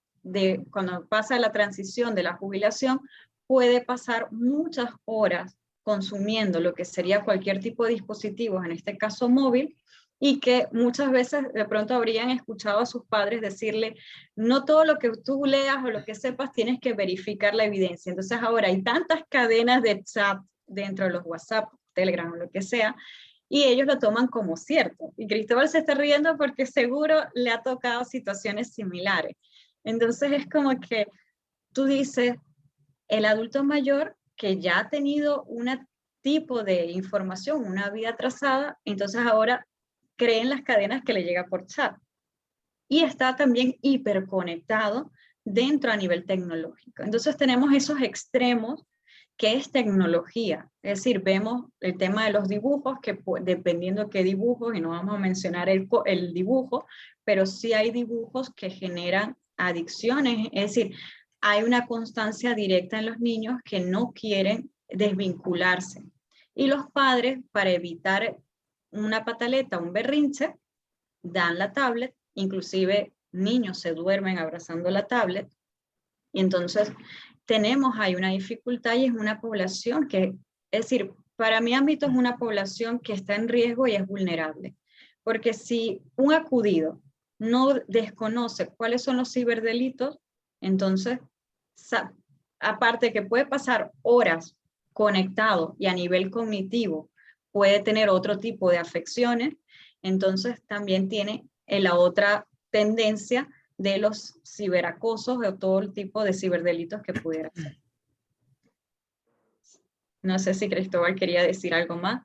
cuando pasa la transición de la jubilación, puede pasar muchas horas consumiendo lo que sería cualquier tipo de dispositivos, en este caso móvil, y que muchas veces de pronto habrían escuchado a sus padres decirle, no todo lo que tú leas o lo que sepas tienes que verificar la evidencia. Entonces ahora hay tantas cadenas de chat dentro de los WhatsApp, Telegram o lo que sea, y ellos lo toman como cierto. Y Cristóbal se está riendo porque seguro le ha tocado situaciones similares. Entonces es como que tú dices, el adulto mayor que ya ha tenido un tipo de información, una vida trazada, entonces ahora cree en las cadenas que le llega por chat. Y está también hiperconectado dentro a nivel tecnológico. Entonces tenemos esos extremos que es tecnología. Es decir, vemos el tema de los dibujos, que dependiendo de qué dibujos, y no vamos a mencionar el dibujo, pero sí hay dibujos que generan adicciones. Es decir, hay una constancia directa en los niños que no quieren desvincularse. Y los padres, para evitar una pataleta, un berrinche, dan la tablet, inclusive niños se duermen abrazando la tablet, y entonces tenemos ahí una dificultad y es una población que, es decir, para mi ámbito es una población que está en riesgo y es vulnerable, porque si un acudido no desconoce cuáles son los ciberdelitos, entonces, aparte que puede pasar horas conectado y a nivel cognitivo, puede tener otro tipo de afecciones, entonces también tiene la otra tendencia de los ciberacosos o todo el tipo de ciberdelitos que pudiera ser. No sé si Cristóbal quería decir algo más.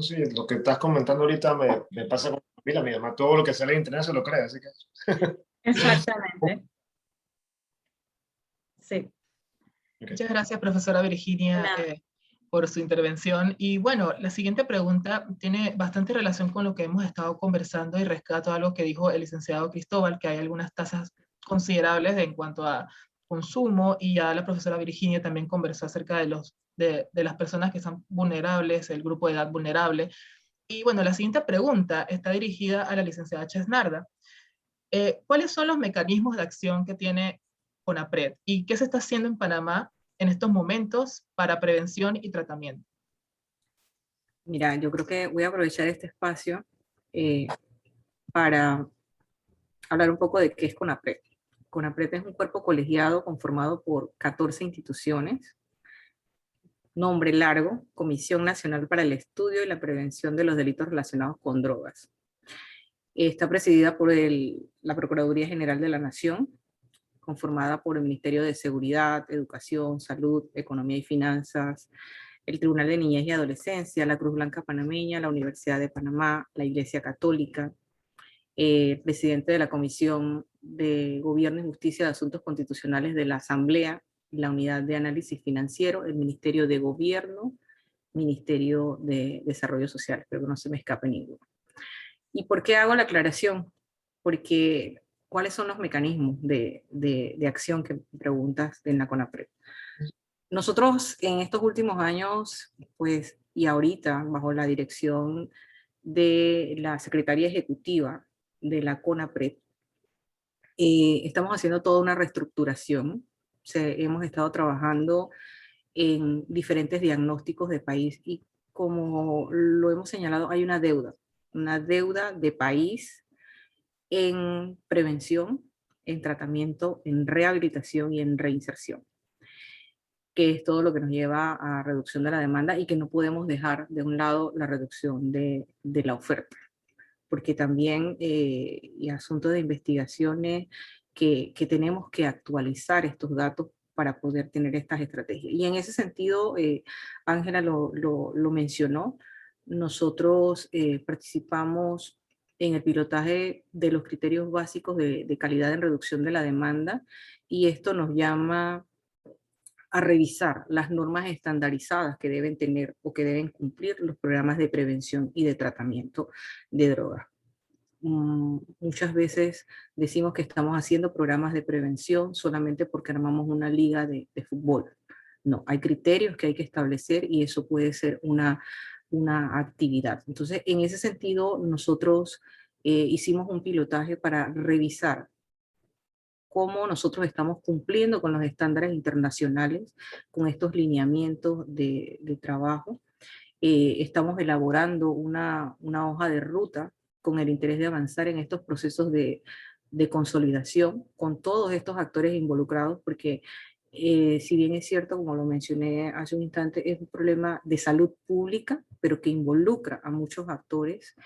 Sí, lo que estás comentando ahorita me pasa con mi mamá, todo lo que sale en internet se lo cree, así que... Exactamente. Sí. Muchas gracias, profesora Virginia, por su intervención. Y bueno, la siguiente pregunta tiene bastante relación con lo que hemos estado conversando y rescato algo que dijo el licenciado Cristóbal, que hay algunas tasas considerables en cuanto a consumo, y ya la profesora Virginia también conversó acerca de las personas que son vulnerables, el grupo de edad vulnerable. Y bueno, la siguiente pregunta está dirigida a la licenciada Chesnarda. ¿Cuáles son los mecanismos de acción que tiene CONAPRED y qué se está haciendo en Panamá en estos momentos para prevención y tratamiento? Mira, yo creo que voy a aprovechar este espacio para hablar un poco de qué es CONAPRED. CONAPRED es un cuerpo colegiado conformado por 14 instituciones. Nombre largo: Comisión Nacional para el Estudio y la Prevención de los Delitos Relacionados con Drogas. Está presidida por la Procuraduría General de la Nación, conformada por el Ministerio de Seguridad, Educación, Salud, Economía y Finanzas, el Tribunal de Niñez y Adolescencia, la Cruz Blanca Panameña, la Universidad de Panamá, la Iglesia Católica, presidente de la Comisión de Gobierno y Justicia de Asuntos Constitucionales de la Asamblea, la Unidad de Análisis Financiero, el Ministerio de Gobierno, Ministerio de Desarrollo Social, espero que no se me escape ninguno. ¿Y por qué hago la aclaración? Porque ¿cuáles son los mecanismos de acción que preguntas en la CONAPRED? Nosotros en estos últimos años, pues, y ahorita, bajo la dirección de la Secretaría Ejecutiva de la CONAPRED, estamos haciendo toda una reestructuración. Hemos estado trabajando en diferentes diagnósticos de país y, como lo hemos señalado, hay una deuda de país en prevención, en tratamiento, en rehabilitación y en reinserción, que es todo lo que nos lleva a reducción de la demanda, y que no podemos dejar de un lado la reducción de la oferta, porque también y asunto de investigaciones que tenemos que actualizar estos datos para poder tener estas estrategias. Y en ese sentido, Ángela lo mencionó, nosotros participamos en el pilotaje de los criterios básicos de calidad en reducción de la demanda, y esto nos llama a revisar las normas estandarizadas que deben tener o que deben cumplir los programas de prevención y de tratamiento de drogas. Muchas veces decimos que estamos haciendo programas de prevención solamente porque armamos una liga de fútbol. No, hay criterios que hay que establecer y eso puede ser una actividad. Entonces, en ese sentido, nosotros hicimos un pilotaje para revisar cómo nosotros estamos cumpliendo con los estándares internacionales, con estos lineamientos de trabajo. Estamos elaborando una hoja de ruta con el interés de avanzar en estos procesos de consolidación con todos estos actores involucrados, porque si bien es cierto, como lo mencioné hace un instante, es un problema de salud pública, pero que involucra a muchos actores.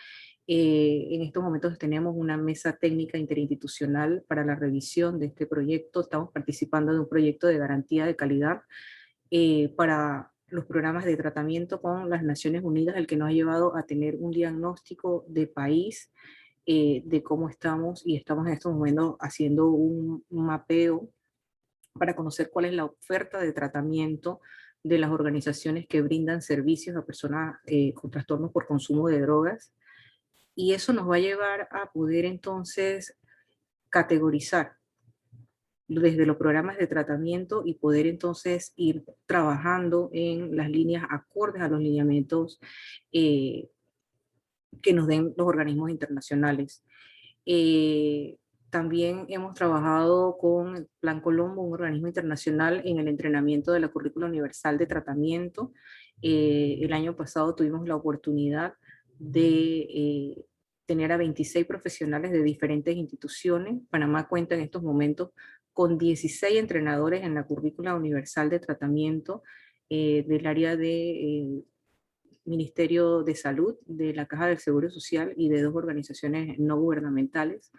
En estos momentos tenemos una mesa técnica interinstitucional para la revisión de este proyecto. Estamos participando de un proyecto de garantía de calidad para los programas de tratamiento con las Naciones Unidas, el que nos ha llevado a tener un diagnóstico de país de cómo estamos, y estamos en estos momentos haciendo un mapeo para conocer cuál es la oferta de tratamiento de las organizaciones que brindan servicios a personas con trastornos por consumo de drogas, y eso nos va a llevar a poder entonces categorizar desde los programas de tratamiento y poder entonces ir trabajando en las líneas acordes a los lineamientos que nos den los organismos internacionales. También hemos trabajado con el Plan Colombo, un organismo internacional, en el entrenamiento de la currícula universal de tratamiento. El año pasado tuvimos la oportunidad de tener a 26 profesionales de diferentes instituciones. Panamá cuenta en estos momentos con 16 entrenadores en la currícula universal de tratamiento del área de Ministerio de Salud, de la Caja del Seguro Social y de 2 organizaciones no gubernamentales,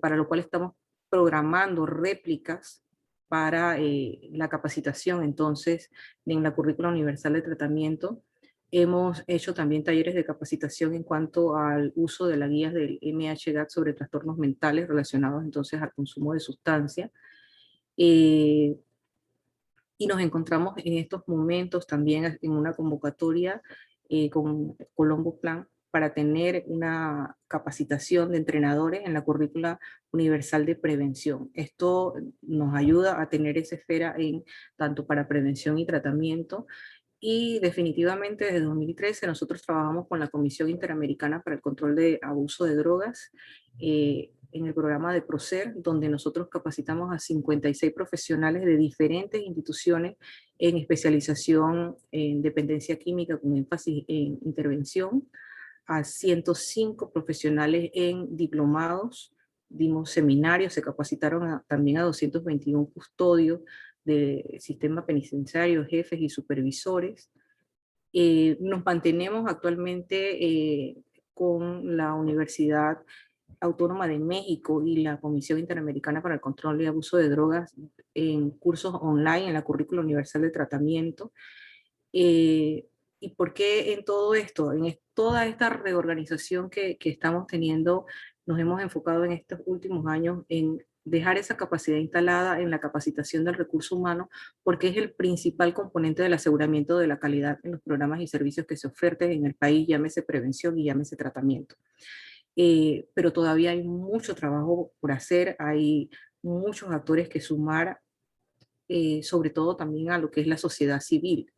para lo cual estamos programando réplicas para la capacitación. Entonces, en la currícula universal de tratamiento, hemos hecho también talleres de capacitación en cuanto al uso de las guías del MHGAT sobre trastornos mentales relacionados entonces al consumo de sustancias. Y nos encontramos en estos momentos también en una convocatoria con Colombo Plan para tener una capacitación de entrenadores en la currícula universal de prevención. Esto nos ayuda a tener esa esfera tanto para prevención y tratamiento. Y definitivamente desde 2013 nosotros trabajamos con la Comisión Interamericana para el Control de Abuso de Drogas en el programa de PROCER, donde nosotros capacitamos a 56 profesionales de diferentes instituciones en especialización en dependencia química con énfasis en intervención, a 105 profesionales en diplomados, dimos seminarios, se capacitaron también a 221 custodios del sistema penitenciario, jefes y supervisores. Nos mantenemos actualmente con la Universidad Autónoma de México y la Comisión Interamericana para el Control y Abuso de Drogas en cursos online en la currícula universal de tratamiento. ¿Y por qué en todo esto? Toda esta reorganización que estamos teniendo, nos hemos enfocado en estos últimos años en dejar esa capacidad instalada en la capacitación del recurso humano, porque es el principal componente del aseguramiento de la calidad en los programas y servicios que se oferten en el país, llámese prevención y llámese tratamiento. Pero todavía hay mucho trabajo por hacer, hay muchos actores que sumar, sobre todo también a lo que es la sociedad civil.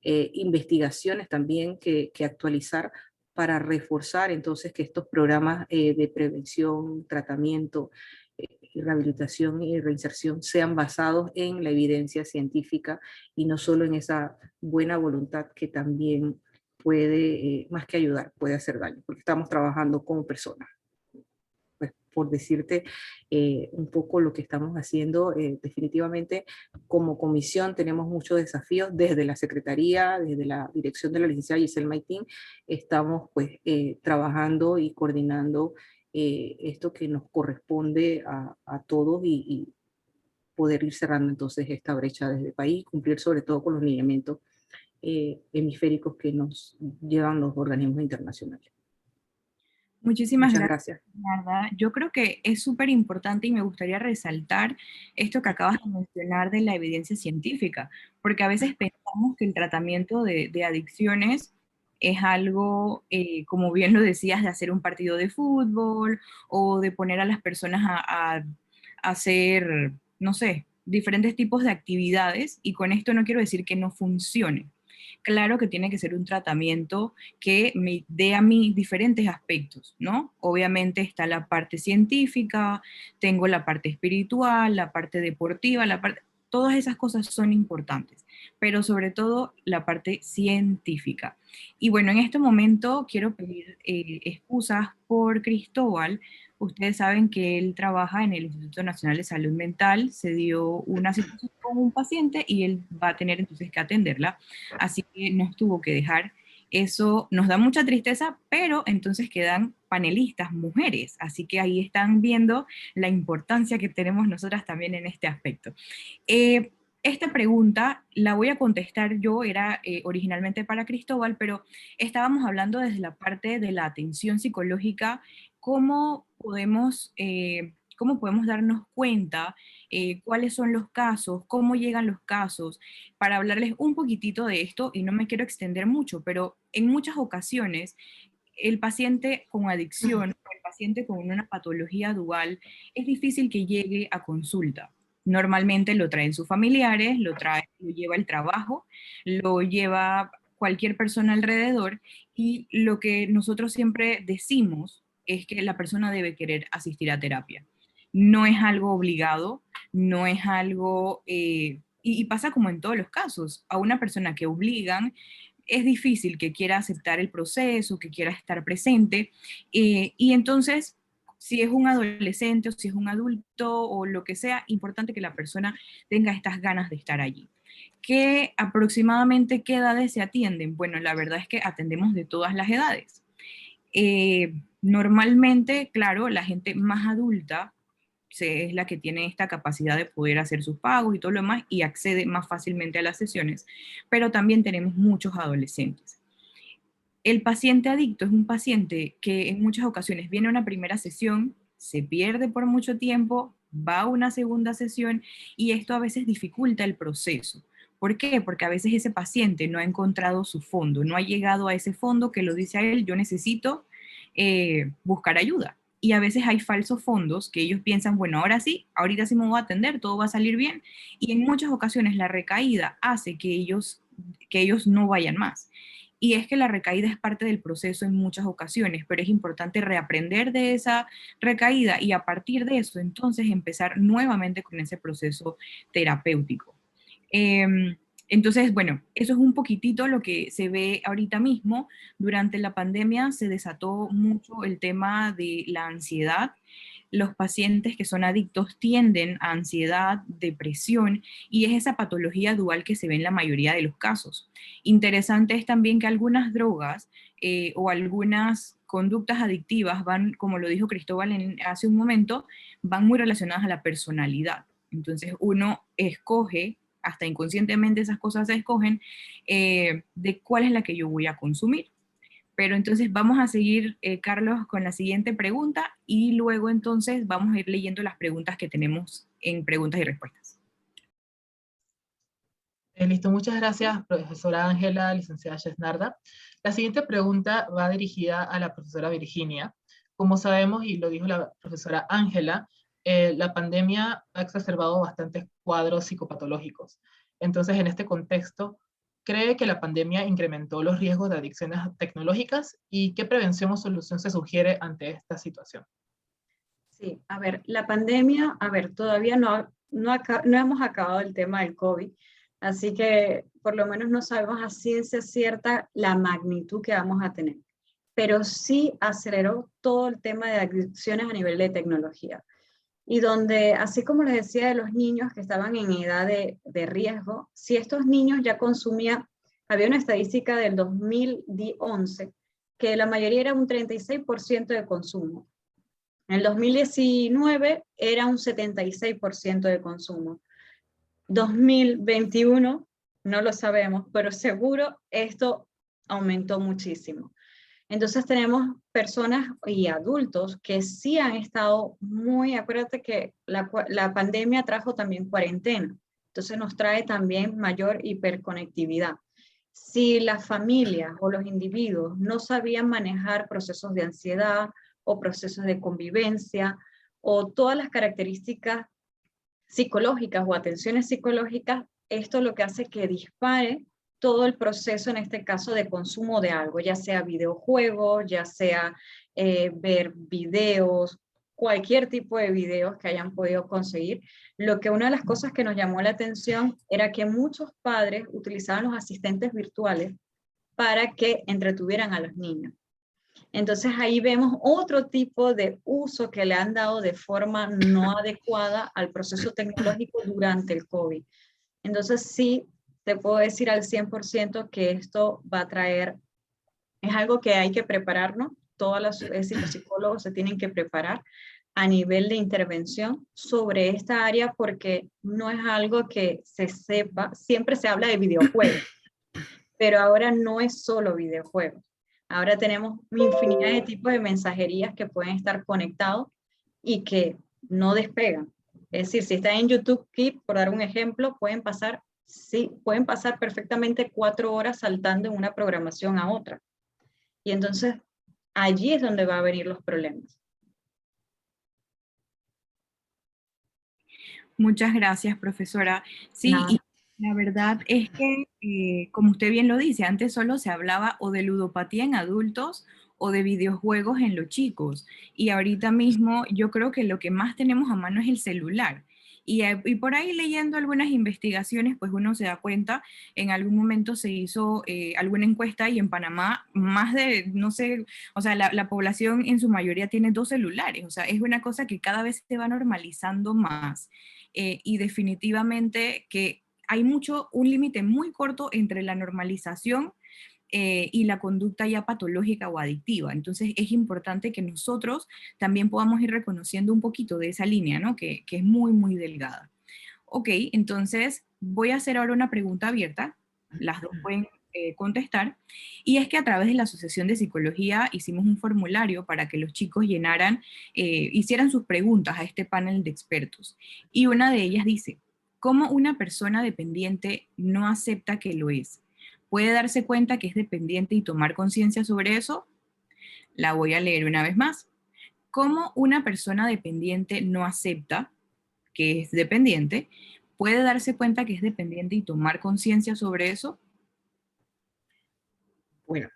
Investigaciones también que actualizar para reforzar entonces que estos programas de prevención, tratamiento, rehabilitación y reinserción sean basados en la evidencia científica y no solo en esa buena voluntad que también puede, más que ayudar, puede hacer daño, porque estamos trabajando como personas. Pues por decirte un poco lo que estamos haciendo, definitivamente como comisión tenemos muchos desafíos desde la Secretaría, desde la dirección de la licenciada Giselle Maitín, estamos pues trabajando y coordinando esto que nos corresponde a todos y poder ir cerrando entonces esta brecha desde el país, cumplir sobre todo con los lineamientos hemisféricos que nos llevan los organismos internacionales. Muchísimas Muchas gracias, gracias. Bernarda. Yo creo que es súper importante y me gustaría resaltar esto que acabas de mencionar de la evidencia científica, porque a veces pensamos que el tratamiento de adicciones es algo, como bien lo decías, de hacer un partido de fútbol o de poner a las personas a hacer, no sé, diferentes tipos de actividades, y con esto no quiero decir que no funcione. Claro que tiene que ser un tratamiento que me dé a mí diferentes aspectos, ¿no? Obviamente está la parte científica, tengo la parte espiritual, la parte deportiva, todas esas cosas son importantes, pero sobre todo la parte científica. Y bueno, en este momento quiero pedir excusas por Cristóbal. Ustedes saben que él trabaja en el Instituto Nacional de Salud Mental, se dio una situación con un paciente y él va a tener entonces que atenderla, así que nos tuvo que dejar. Eso nos da mucha tristeza, pero entonces quedan panelistas mujeres, así que ahí están viendo la importancia que tenemos nosotras también en este aspecto. Esta pregunta la voy a contestar yo, era originalmente para Cristóbal, pero estábamos hablando desde la parte de la atención psicológica, cómo podemos darnos cuenta, cuáles son los casos, cómo llegan los casos, para hablarles un poquitito de esto, y no me quiero extender mucho, pero en muchas ocasiones el paciente con adicción o el paciente con una patología dual es difícil que llegue a consulta. Normalmente lo traen sus familiares, lo lleva el trabajo, lo lleva cualquier persona alrededor, y lo que nosotros siempre decimos es que la persona debe querer asistir a terapia. No es algo obligado, no es algo, y pasa como en todos los casos, a una persona que obligan, es difícil que quiera aceptar el proceso, que quiera estar presente, y entonces, si es un adolescente o si es un adulto o lo que sea, importante que la persona tenga estas ganas de estar allí. ¿Qué aproximadamente qué edades se atienden? Bueno, la verdad es que atendemos de todas las edades. Normalmente, claro, la gente más adulta es la que tiene esta capacidad de poder hacer sus pagos y todo lo demás y accede más fácilmente a las sesiones, pero también tenemos muchos adolescentes. El paciente adicto es un paciente que en muchas ocasiones viene a una primera sesión, se pierde por mucho tiempo, va a una segunda sesión y esto a veces dificulta el proceso. ¿Por qué? Porque a veces ese paciente no ha encontrado su fondo, no ha llegado a ese fondo que lo dice a él, yo necesito buscar ayuda. Y a veces hay falsos fondos que ellos piensan, bueno, ahora sí, ahorita sí me voy a atender, todo va a salir bien. Y en muchas ocasiones la recaída hace que ellos no vayan más. Y es que la recaída es parte del proceso en muchas ocasiones, pero es importante reaprender de esa recaída y a partir de eso entonces empezar nuevamente con ese proceso terapéutico. Entonces, bueno, eso es un poquitito lo que se ve ahorita mismo. Durante la pandemia se desató mucho el tema de la ansiedad. Los pacientes que son adictos tienden a ansiedad, depresión, y es esa patología dual que se ve en la mayoría de los casos. Interesante es también que algunas drogas o algunas conductas adictivas van, como lo dijo Cristóbal hace un momento, van muy relacionadas a la personalidad. Entonces uno escoge, hasta inconscientemente esas cosas se escogen, de cuál es la que yo voy a consumir. Pero entonces vamos a seguir, Carlos, con la siguiente pregunta y luego entonces vamos a ir leyendo las preguntas que tenemos en preguntas y respuestas. Listo, muchas gracias, profesora Ángela, licenciada Yesnarda. La siguiente pregunta va dirigida a la profesora Virginia. Como sabemos, y lo dijo la profesora Ángela, la pandemia ha exacerbado bastantes cuadros psicopatológicos. Entonces, en este contexto, ¿cree que la pandemia incrementó los riesgos de adicciones tecnológicas y qué prevención o solución se sugiere ante esta situación? Sí, a ver, la pandemia, todavía no hemos acabado el tema del COVID, así que por lo menos no sabemos a ciencia cierta la magnitud que vamos a tener, pero sí aceleró todo el tema de adicciones a nivel de tecnología. Y donde, así como les decía de los niños que estaban en edad de riesgo, si estos niños ya consumían, había una estadística del 2011 que la mayoría era un 36% de consumo. En el 2019 era un 76% de consumo. 2021 no lo sabemos, pero seguro esto aumentó muchísimo. Entonces tenemos personas y adultos que sí han estado muy, acuérdate que la pandemia trajo también cuarentena, entonces nos trae también mayor hiperconectividad. Si las familias o los individuos no sabían manejar procesos de ansiedad o procesos de convivencia o todas las características psicológicas o atenciones psicológicas, esto lo que hace que dispare todo el proceso, en este caso, de consumo de algo, ya sea videojuegos, ya sea ver videos, cualquier tipo de videos que hayan podido conseguir. Lo que una de las cosas que nos llamó la atención era que muchos padres utilizaban los asistentes virtuales para que entretuvieran a los niños. Entonces ahí vemos otro tipo de uso que le han dado de forma no adecuada al proceso tecnológico durante el COVID. Entonces sí, te puedo decir al 100% que esto va a traer, es algo que hay que prepararnos, los psicólogos se tienen que preparar a nivel de intervención sobre esta área porque no es algo que se sepa, siempre se habla de videojuegos, pero ahora no es solo videojuegos. Ahora tenemos infinidad de tipos de mensajerías que pueden estar conectados y que no despegan. Es decir, si está en YouTube Kids, por dar un ejemplo, pueden pasar perfectamente 4 horas saltando en una programación a otra. Y entonces, allí es donde va a venir los problemas. Muchas gracias, profesora. Sí, y la verdad es que, como usted bien lo dice, antes solo se hablaba o de ludopatía en adultos o de videojuegos en los chicos. Y ahorita mismo yo creo que lo que más tenemos a mano es el celular. Y por ahí leyendo algunas investigaciones, pues uno se da cuenta, en algún momento se hizo alguna encuesta y en Panamá más de, no sé, o sea, la población en su mayoría tiene 2 celulares. O sea, es una cosa que cada vez se va normalizando más. Y definitivamente que hay un límite muy corto entre la normalización y la conducta ya patológica o adictiva. Entonces es importante que nosotros también podamos ir reconociendo un poquito de esa línea, ¿no? Que es muy, muy delgada. Ok, entonces voy a hacer ahora una pregunta abierta, las dos pueden contestar, y es que a través de la Asociación de Psicología hicimos un formulario para que los chicos llenaran, hicieran sus preguntas a este panel de expertos. Y una de ellas dice, ¿cómo una persona dependiente no acepta que lo es? ¿Puede darse cuenta que es dependiente y tomar conciencia sobre eso? La voy a leer una vez más. ¿Cómo una persona dependiente no acepta que es dependiente? ¿Puede darse cuenta que es dependiente y tomar conciencia sobre eso? Bueno,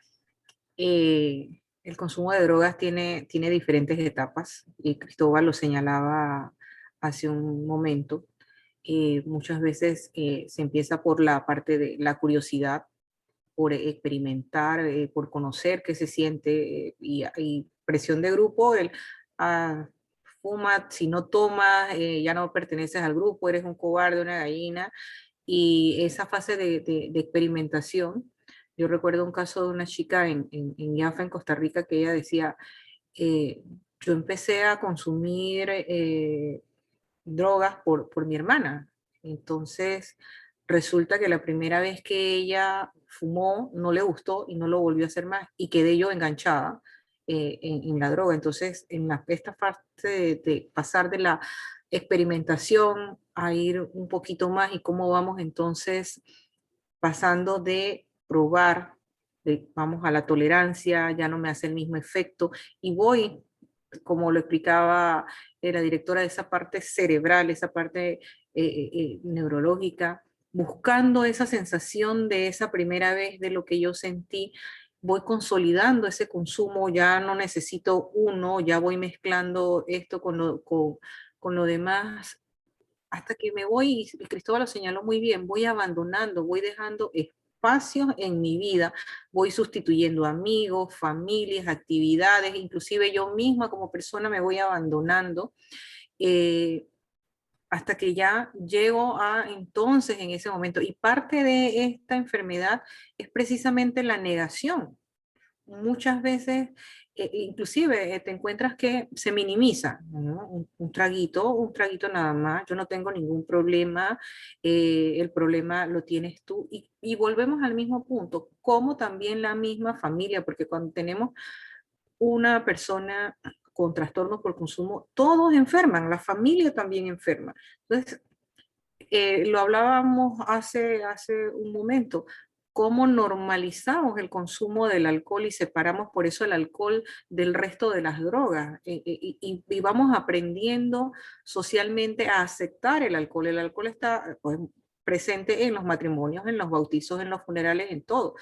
el consumo de drogas tiene diferentes etapas, y Cristóbal lo señalaba hace un momento. Muchas veces se empieza por la parte de la curiosidad, por experimentar, por conocer qué se siente, y presión de grupo, ah, fuma, si no tomas, ya no perteneces al grupo, eres un cobarde, una gallina, y esa fase de experimentación. Yo recuerdo un caso de una chica en Yafa, en Costa Rica, que ella decía, eh, yo empecé a consumir drogas por mi hermana. Entonces, resulta que la primera vez que ella fumó no le gustó y no lo volvió a hacer más, y quedé yo enganchada en la droga. Entonces, esta fase de pasar de la experimentación a ir un poquito más, y cómo vamos entonces pasando de probar, vamos a la tolerancia, ya no me hace el mismo efecto, y voy, como lo explicaba la directora, de esa parte cerebral, esa parte neurológica, buscando esa sensación de esa primera vez, de lo que yo sentí. Voy consolidando ese consumo, ya no necesito uno, ya voy mezclando esto con lo demás, hasta que me voy, y Cristóbal lo señaló muy bien, voy abandonando, voy dejando espacios en mi vida, voy sustituyendo amigos, familias, actividades, inclusive yo misma como persona me voy abandonando, eh, hasta que ya llego a entonces en ese momento. Y parte de esta enfermedad es precisamente la negación. Muchas veces, inclusive te encuentras que se minimiza, ¿no? Un traguito nada más, yo no tengo ningún problema, el problema lo tienes tú. Y volvemos al mismo punto, como también la misma familia, porque cuando tenemos una persona con trastornos por consumo, todos enferman, la familia también enferma. Entonces, lo hablábamos hace un momento, cómo normalizamos el consumo del alcohol y separamos por eso el alcohol del resto de las drogas, y vamos aprendiendo socialmente a aceptar el alcohol. El alcohol está, pues, presente en los matrimonios, en los bautizos, en los funerales, en todo.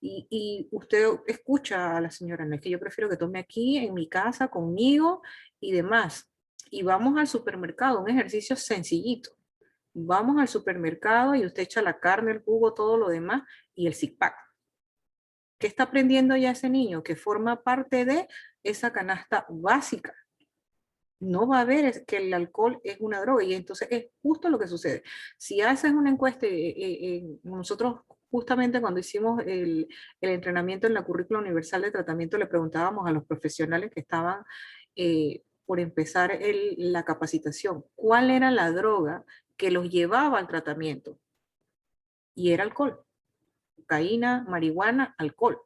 Y usted escucha a la señora, no es que yo prefiero que tome aquí en mi casa conmigo y demás. Y vamos al supermercado, un ejercicio sencillito. Vamos al supermercado y usted echa la carne, el jugo, todo lo demás, y el six-pack. ¿Qué está aprendiendo ya ese niño? Que forma parte de esa canasta básica. No va a ver que el alcohol es una droga, y entonces es justo lo que sucede. Si haces una encuesta, nosotros justamente cuando hicimos el entrenamiento en la currícula universal de tratamiento, le preguntábamos a los profesionales que estaban por empezar la capacitación, ¿cuál era la droga que los llevaba al tratamiento? Y era alcohol, cocaína, marihuana, alcohol.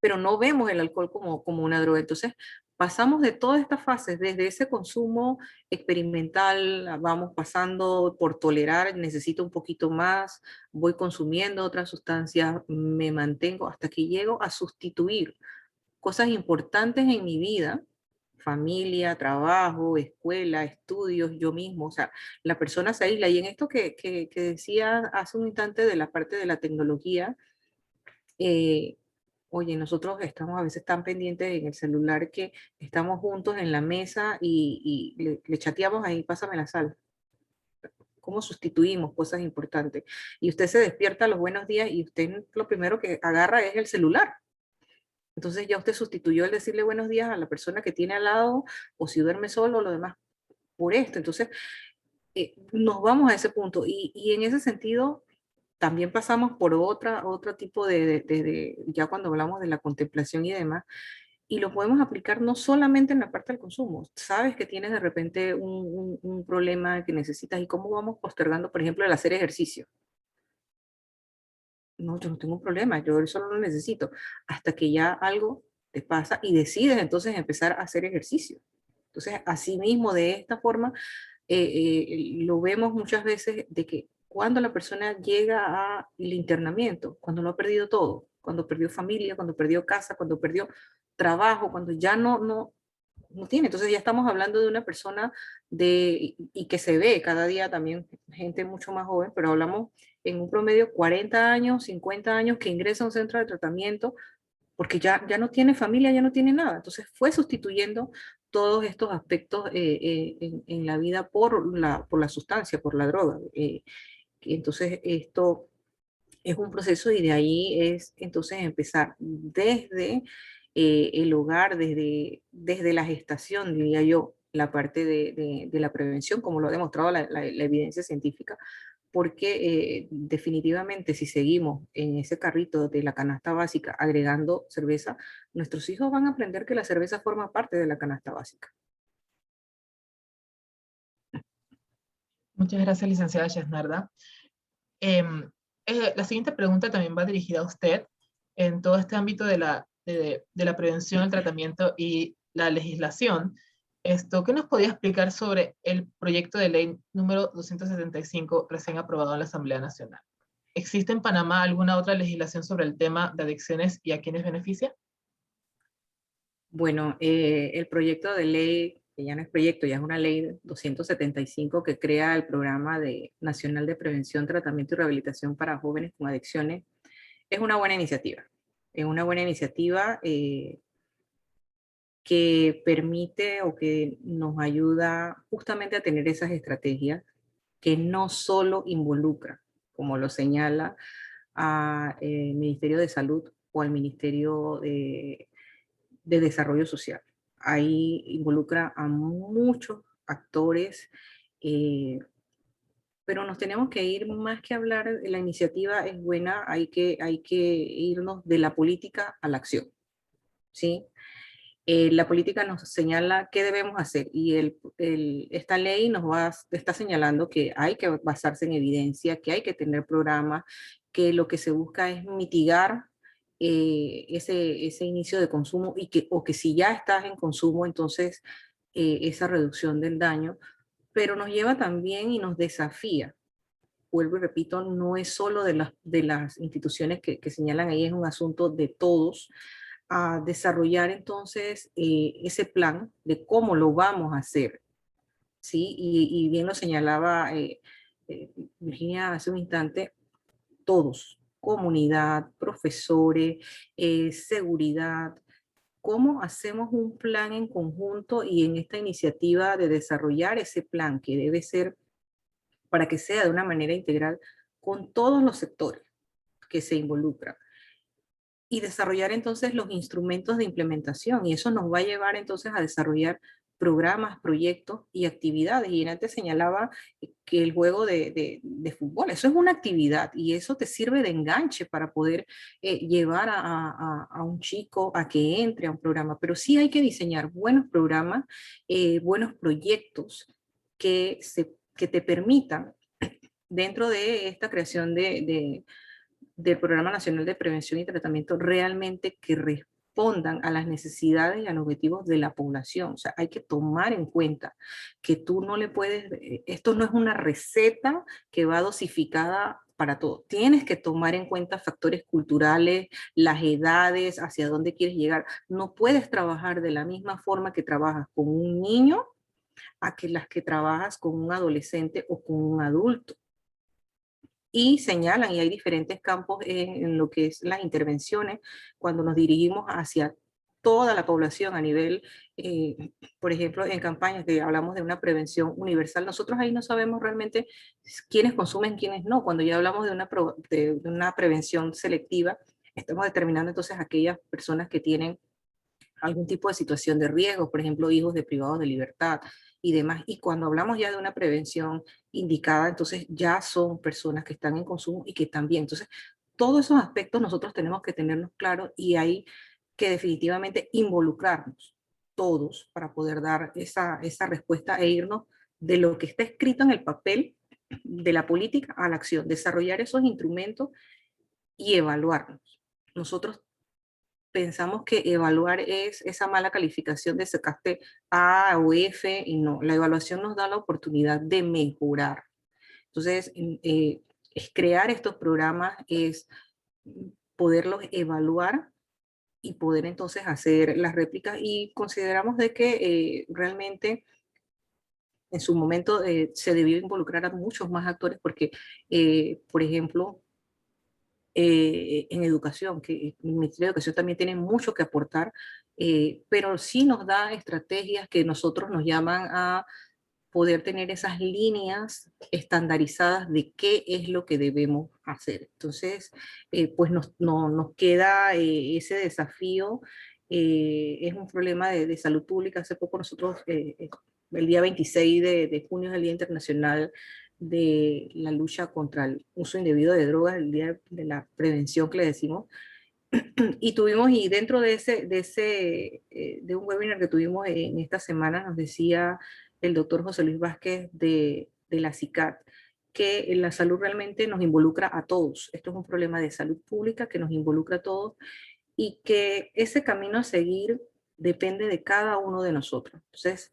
Pero no vemos el alcohol como una droga. Entonces, pasamos de todas estas fases, desde ese consumo experimental, vamos pasando por tolerar, necesito un poquito más, voy consumiendo otras sustancias, me mantengo hasta que llego a sustituir cosas importantes en mi vida, familia, trabajo, escuela, estudios, yo mismo, o sea, la persona se aísla. Y en esto que decía hace un instante de la parte de la tecnología, eh, oye, nosotros estamos a veces tan pendientes en el celular que estamos juntos en la mesa y le chateamos ahí, pásame la sal. ¿Cómo sustituimos cosas importantes? Y usted se despierta a los buenos días y usted lo primero que agarra es el celular. Entonces ya usted sustituyó el decirle buenos días a la persona que tiene al lado, o si duerme solo o lo demás, por esto. Entonces nos vamos a ese punto. Y en ese sentido, también pasamos por otro tipo ya cuando hablamos de la contemplación y demás, y lo podemos aplicar no solamente en la parte del consumo. Sabes que tienes de repente un problema que necesitas y cómo vamos postergando, por ejemplo, el hacer ejercicio. No, yo no tengo un problema, yo eso no lo necesito, hasta que ya algo te pasa y decides entonces empezar a hacer ejercicio. Entonces, así mismo, de esta forma, lo vemos muchas veces de que cuando la persona llega al internamiento, cuando lo ha perdido todo, cuando perdió familia, cuando perdió casa, cuando perdió trabajo, cuando ya no tiene. Entonces ya estamos hablando de una persona y que se ve cada día también gente mucho más joven, pero hablamos en un promedio 40 años, 50 años que ingresa a un centro de tratamiento porque ya no tiene familia, ya no tiene nada. Entonces fue sustituyendo todos estos aspectos en la vida por la sustancia, por la droga. Entonces esto es un proceso y de ahí es entonces empezar desde el hogar, desde la gestación, diría yo, la parte de la prevención, como lo ha demostrado la evidencia científica, porque definitivamente si seguimos en ese carrito de la canasta básica agregando cerveza, nuestros hijos van a aprender que la cerveza forma parte de la canasta básica. Muchas gracias, licenciada Yesnarda. La siguiente pregunta también va dirigida a usted en todo este ámbito de la prevención, el tratamiento y la legislación. ¿Qué nos podía explicar sobre el proyecto de ley número 275 recién aprobado en la Asamblea Nacional? ¿Existe en Panamá alguna otra legislación sobre el tema de adicciones y a quiénes beneficia? Bueno, el proyecto de ley, que ya no es proyecto, ya es una ley 275 que crea el Programa Nacional de Prevención, Tratamiento y Rehabilitación para Jóvenes con Adicciones, es una buena iniciativa. Es una buena iniciativa que permite o que nos ayuda justamente a tener esas estrategias que no solo involucra, como lo señala al Ministerio de Salud o al Ministerio de Desarrollo Social. Ahí involucra a muchos actores, pero nos tenemos que ir más que hablar, la iniciativa es buena, hay que irnos de la política a la acción, ¿sí? La política nos señala qué debemos hacer y esta ley está señalando que hay que basarse en evidencia, que hay que tener programas, que lo que se busca es mitigar ese inicio de consumo o que si ya estás en consumo, entonces esa reducción del daño, pero nos lleva también y nos desafía. Vuelvo y repito, no es solo de las instituciones que señalan ahí, es un asunto de todos, a desarrollar entonces ese plan de cómo lo vamos a hacer, ¿sí? Y bien lo señalaba Virginia hace un instante, todos, comunidad, profesores, seguridad, cómo hacemos un plan en conjunto y en esta iniciativa de desarrollar ese plan que debe ser para que sea de una manera integral con todos los sectores que se involucran y desarrollar entonces los instrumentos de implementación y eso nos va a llevar entonces a desarrollar programas, proyectos y actividades. Y antes señalaba que el juego de fútbol, eso es una actividad y eso te sirve de enganche para poder llevar a un chico a que entre a un programa. Pero sí hay que diseñar buenos programas, buenos proyectos que te permitan, dentro de esta creación del Programa Nacional de Prevención y Tratamiento, realmente que respondan a las necesidades y a los objetivos de la población. O sea, hay que tomar en cuenta que tú no le puedes, esto no es una receta que va dosificada para todo. Tienes que tomar en cuenta factores culturales, las edades, hacia dónde quieres llegar. No puedes trabajar de la misma forma que trabajas con un niño a que las que trabajas con un adolescente o con un adulto. Y señalan, y hay diferentes campos en lo que es las intervenciones, cuando nos dirigimos hacia toda la población a nivel, por ejemplo, en campañas que hablamos de una prevención universal, nosotros ahí no sabemos realmente quiénes consumen, quiénes no. Cuando ya hablamos de una prevención selectiva, estamos determinando entonces aquellas personas que tienen algún tipo de situación de riesgo, por ejemplo, hijos de privados de libertad, y demás. Y cuando hablamos ya de una prevención indicada, entonces ya son personas que están en consumo y que están bien. Entonces, todos esos aspectos nosotros tenemos que tenerlos claros y hay que definitivamente involucrarnos todos para poder dar esa respuesta e irnos de lo que está escrito en el papel de la política a la acción, desarrollar esos instrumentos y evaluarnos. Nosotros pensamos que evaluar es esa mala calificación de sacaste A o F, y no, la evaluación nos da la oportunidad de mejorar. Entonces, es crear estos programas, es poderlos evaluar y poder entonces hacer las réplicas, y consideramos de que realmente en su momento se debió involucrar a muchos más actores porque, por ejemplo, en educación, que el Ministerio de Educación también tiene mucho que aportar, pero sí nos da estrategias que nosotros nos llaman a poder tener esas líneas estandarizadas de qué es lo que debemos hacer. Entonces, pues nos queda ese desafío. Es un problema de salud pública. Hace poco nosotros, el día 26 de junio es el Día Internacional de la lucha contra el uso indebido de drogas, el día de la prevención que le decimos, y tuvimos, y dentro de un webinar que tuvimos en esta semana, nos decía el doctor José Luis Vázquez de la CICAT, que la salud realmente nos involucra a todos. Esto es un problema de salud pública que nos involucra a todos y que ese camino a seguir depende de cada uno de nosotros. Entonces,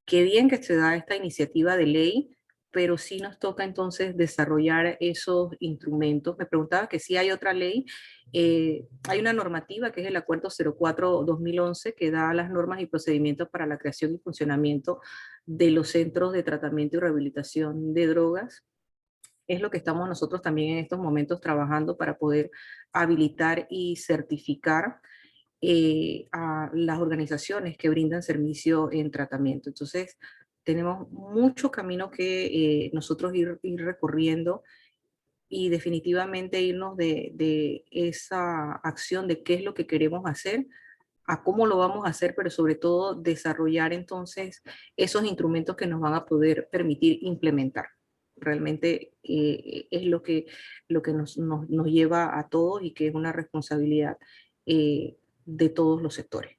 qué bien que se da esta iniciativa de ley, pero sí nos toca entonces desarrollar esos instrumentos. Me preguntaba que si hay otra ley. Hay una normativa que es el Acuerdo 04-2011 que da las normas y procedimientos para la creación y funcionamiento de los centros de tratamiento y rehabilitación de drogas. Es lo que estamos nosotros también en estos momentos trabajando para poder habilitar y certificar a las organizaciones que brindan servicio en tratamiento. Entonces, tenemos mucho camino que nosotros ir recorriendo y definitivamente irnos de esa acción de qué es lo que queremos hacer a cómo lo vamos a hacer, pero sobre todo desarrollar entonces esos instrumentos que nos van a poder permitir implementar. Realmente es lo que nos lleva a todos y que es una responsabilidad de todos los sectores.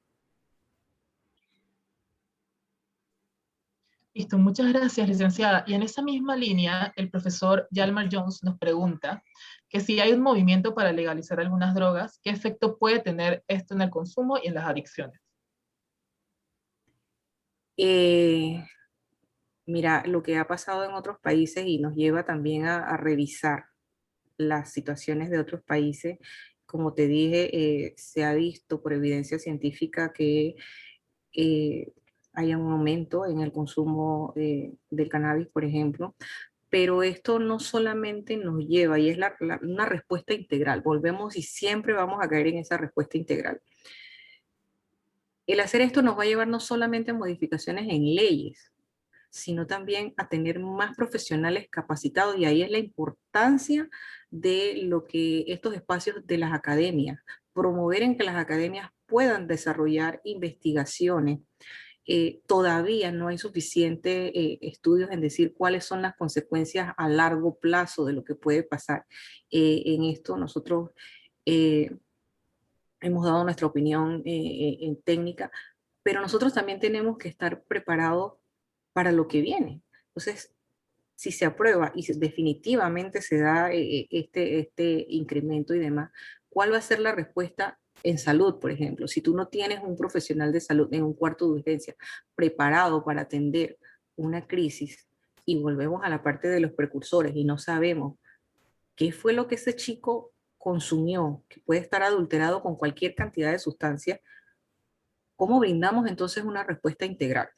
Listo, muchas gracias, licenciada. Y en esa misma línea, el profesor Yalmar Jones nos pregunta que si hay un movimiento para legalizar algunas drogas, ¿qué efecto puede tener esto en el consumo y en las adicciones? Mira, lo que ha pasado en otros países y nos lleva también a revisar las situaciones de otros países. Como te dije, se ha visto por evidencia científica que hay un aumento en el consumo del cannabis, por ejemplo, pero esto no solamente nos lleva, y es una respuesta integral, volvemos y siempre vamos a caer en esa respuesta integral. El hacer esto nos va a llevar no solamente a modificaciones en leyes, sino también a tener más profesionales capacitados, y ahí es la importancia de lo que estos espacios de las academias, promover en que las academias puedan desarrollar investigaciones. Todavía no hay suficientes estudios en decir cuáles son las consecuencias a largo plazo de lo que puede pasar. En esto nosotros hemos dado nuestra opinión en técnica, pero nosotros también tenemos que estar preparados para lo que viene. Entonces, si se aprueba y definitivamente se da este incremento y demás, ¿cuál va a ser la respuesta en salud, por ejemplo? Si tú no tienes un profesional de salud en un cuarto de urgencia preparado para atender una crisis, y volvemos a la parte de los precursores y no sabemos qué fue lo que ese chico consumió, que puede estar adulterado con cualquier cantidad de sustancias, ¿cómo brindamos entonces una respuesta integral?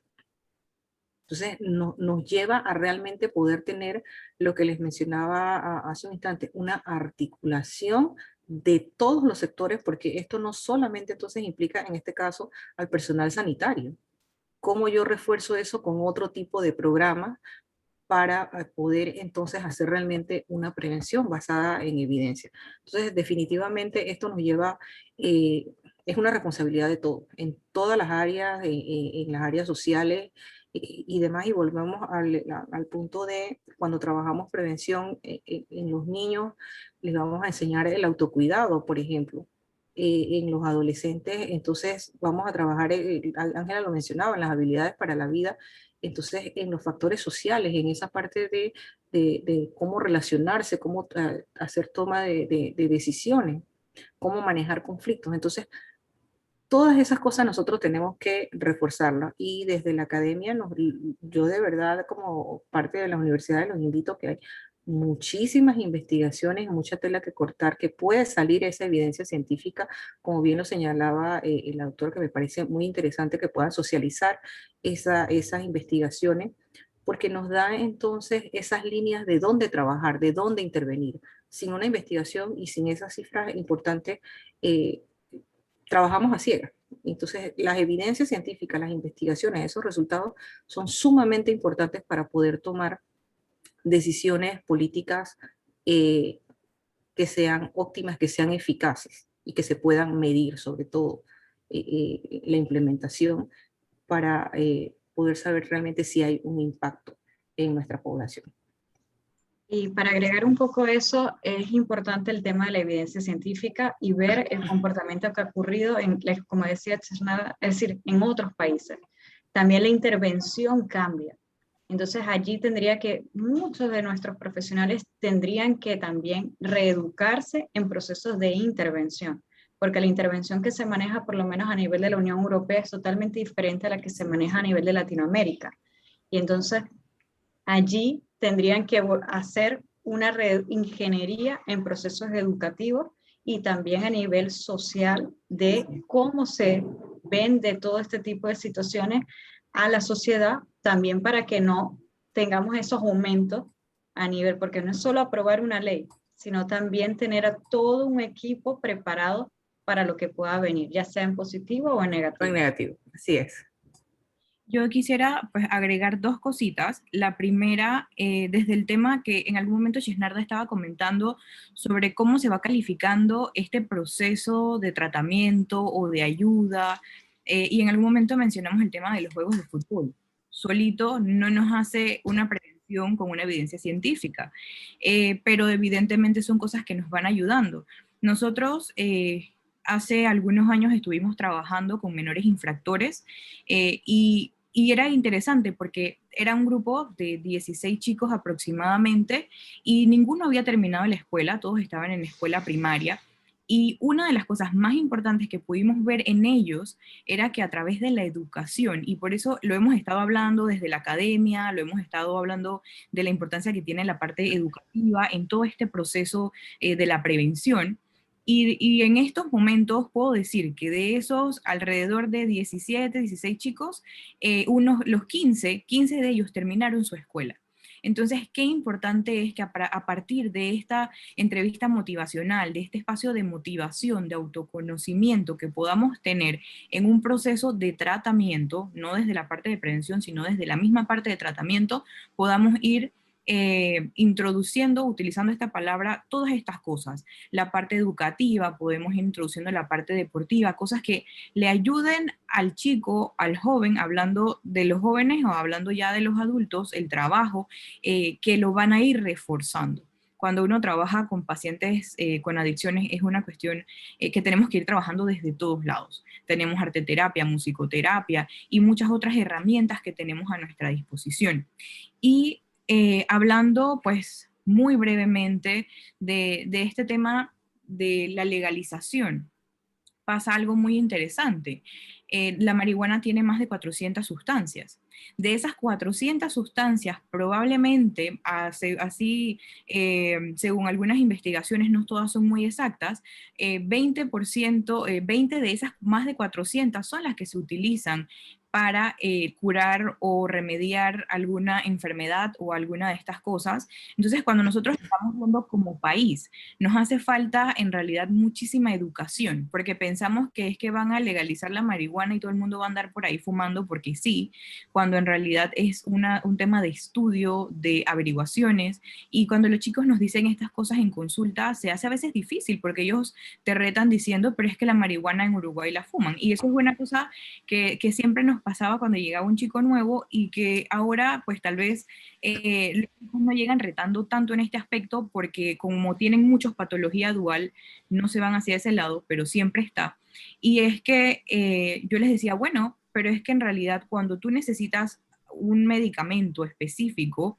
Entonces nos lleva a realmente poder tener lo que les mencionaba hace un instante, una articulación de todos los sectores, porque esto no solamente entonces implica en este caso al personal sanitario. ¿Cómo yo refuerzo eso con otro tipo de programa para poder entonces hacer realmente una prevención basada en evidencia? Entonces definitivamente esto nos lleva es una responsabilidad de todos, en todas las áreas, en las áreas sociales y demás, y volvemos al punto de cuando trabajamos prevención en los niños, les vamos a enseñar el autocuidado, por ejemplo. En los adolescentes, entonces vamos a trabajar, Ángela lo mencionaba, en las habilidades para la vida, entonces en los factores sociales, en esa parte de cómo relacionarse, cómo hacer toma de decisiones, cómo manejar conflictos. Entonces, todas esas cosas nosotros tenemos que reforzarlas y desde la academia, yo de verdad como parte de las universidades los invito a que hay muchísimas investigaciones, mucha tela que cortar, que puede salir esa evidencia científica, como bien lo señalaba el autor, que me parece muy interesante que puedan socializar esas investigaciones, porque nos da entonces esas líneas de dónde trabajar, de dónde intervenir. Sin una investigación y sin esas cifras importantes, trabajamos a ciegas. Entonces, las evidencias científicas, las investigaciones, esos resultados son sumamente importantes para poder tomar decisiones políticas que sean óptimas, que sean eficaces y que se puedan medir, sobre todo, la implementación para poder saber realmente si hay un impacto en nuestra población. Y para agregar un poco eso, es importante el tema de la evidencia científica y ver el comportamiento que ha ocurrido, como decía Chesnada, es decir, en otros países. También la intervención cambia. Entonces allí muchos de nuestros profesionales tendrían que también reeducarse en procesos de intervención, porque la intervención que se maneja por lo menos a nivel de la Unión Europea es totalmente diferente a la que se maneja a nivel de Latinoamérica. Y entonces allí tendrían que hacer una ingeniería en procesos educativos y también a nivel social de cómo se vende todo este tipo de situaciones a la sociedad, también para que no tengamos esos aumentos a nivel, porque no es solo aprobar una ley, sino también tener a todo un equipo preparado para lo que pueda venir, ya sea en positivo o en negativo. En negativo, así es. Yo quisiera pues agregar dos cositas. La primera, desde el tema que en algún momento Chisnarda estaba comentando sobre cómo se va calificando este proceso de tratamiento o de ayuda, y en algún momento mencionamos el tema de los juegos de fútbol. Solito no nos hace una prevención con una evidencia científica, pero evidentemente son cosas que nos van ayudando. Nosotros hace algunos años estuvimos trabajando con menores infractores y era interesante porque era un grupo de 16 chicos aproximadamente y ninguno había terminado la escuela, todos estaban en escuela primaria. Y una de las cosas más importantes que pudimos ver en ellos era que a través de la educación, y por eso lo hemos estado hablando desde la academia, lo hemos estado hablando de la importancia que tiene la parte educativa en todo este proceso de la prevención. Y en estos momentos puedo decir que de esos alrededor de 17, 16 chicos, los 15 de ellos terminaron su escuela. Entonces, qué importante es que a partir de esta entrevista motivacional, de este espacio de motivación, de autoconocimiento que podamos tener en un proceso de tratamiento, no desde la parte de prevención, sino desde la misma parte de tratamiento, podamos ir introduciendo, utilizando esta palabra, todas estas cosas. La parte educativa, podemos ir introduciendo la parte deportiva, cosas que le ayuden al chico, al joven, hablando de los jóvenes o hablando ya de los adultos, el trabajo, que lo van a ir reforzando. Cuando uno trabaja con pacientes con adicciones es una cuestión que tenemos que ir trabajando desde todos lados. Tenemos arteterapia, musicoterapia y muchas otras herramientas que tenemos a nuestra disposición. Y hablando pues muy brevemente de este tema de la legalización, pasa algo muy interesante. La marihuana tiene más de 400 sustancias. De esas 400 sustancias, probablemente, según algunas investigaciones, no todas son muy exactas, 20%, 20 de esas más de 400 son las que se utilizan para curar o remediar alguna enfermedad o alguna de estas cosas. Entonces, cuando nosotros estamos viendo como país, nos hace falta en realidad muchísima educación, porque pensamos que es que van a legalizar la marihuana y todo el mundo va a andar por ahí fumando porque sí, cuando cuando en realidad es un tema de estudio, de averiguaciones, y cuando los chicos nos dicen estas cosas en consulta, se hace a veces difícil, porque ellos te retan diciendo, pero es que la marihuana en Uruguay la fuman, y eso es una cosa que siempre nos pasaba cuando llegaba un chico nuevo, y que ahora pues tal vez los chicos no llegan retando tanto en este aspecto, porque como tienen muchos patología dual, no se van hacia ese lado, pero siempre está. Y es que yo les decía, bueno, pero es que en realidad cuando tú necesitas un medicamento específico,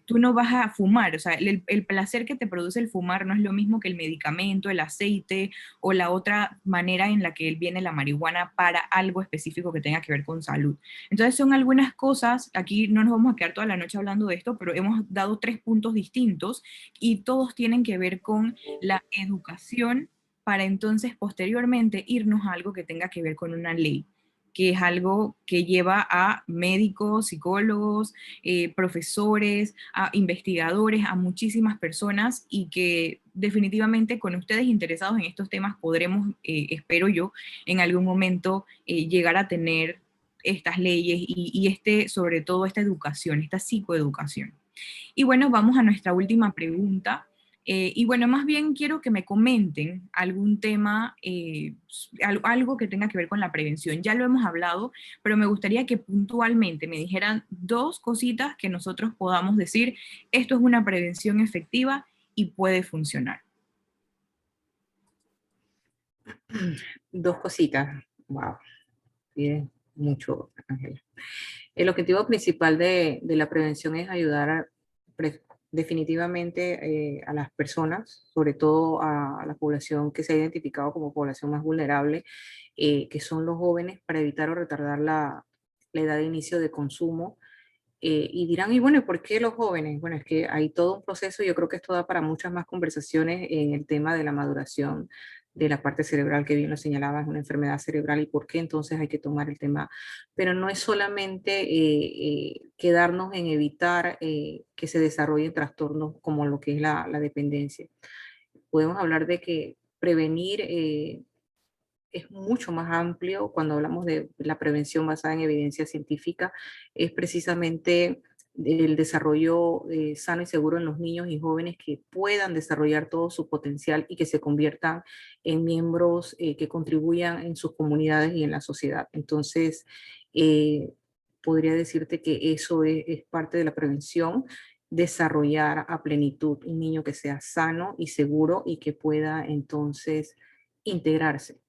tú no vas a fumar, o sea, el placer que te produce el fumar no es lo mismo que el medicamento, el aceite o la otra manera en la que viene la marihuana para algo específico que tenga que ver con salud. Entonces son algunas cosas, aquí no nos vamos a quedar toda la noche hablando de esto, pero hemos dado 3 puntos distintos y todos tienen que ver con la educación para entonces posteriormente irnos a algo que tenga que ver con una ley, que es algo que lleva a médicos, psicólogos, profesores, a investigadores, a muchísimas personas, y que definitivamente con ustedes interesados en estos temas podremos, espero yo, en algún momento llegar a tener estas leyes y sobre todo esta educación, esta psicoeducación. Y bueno, vamos a nuestra última pregunta. Y bueno, más bien quiero que me comenten algún tema, algo que tenga que ver con la prevención. Ya lo hemos hablado, pero me gustaría que puntualmente me dijeran 2 cositas que nosotros podamos decir, esto es una prevención efectiva y puede funcionar. 2 cositas. Wow, pide mucho, Ángela. El objetivo principal de la prevención es ayudar definitivamente a las personas, sobre todo a la población que se ha identificado como población más vulnerable, que son los jóvenes, para evitar o retardar la edad de inicio de consumo. Y dirán, y bueno, ¿por qué los jóvenes? Bueno, es que hay todo un proceso, yo creo que esto da para muchas más conversaciones en el tema de la maduración de la parte cerebral, que bien lo señalaba, es una enfermedad cerebral, y por qué entonces hay que tomar el tema. Pero no es solamente quedarnos en evitar que se desarrollen trastornos como lo que es la dependencia. Podemos hablar de que prevenir es mucho más amplio. Cuando hablamos de la prevención basada en evidencia científica, es precisamente el desarrollo sano y seguro en los niños y jóvenes, que puedan desarrollar todo su potencial y que se conviertan en miembros que contribuyan en sus comunidades y en la sociedad. Entonces, podría decirte que eso es parte de la prevención, desarrollar a plenitud un niño que sea sano y seguro y que pueda entonces integrarse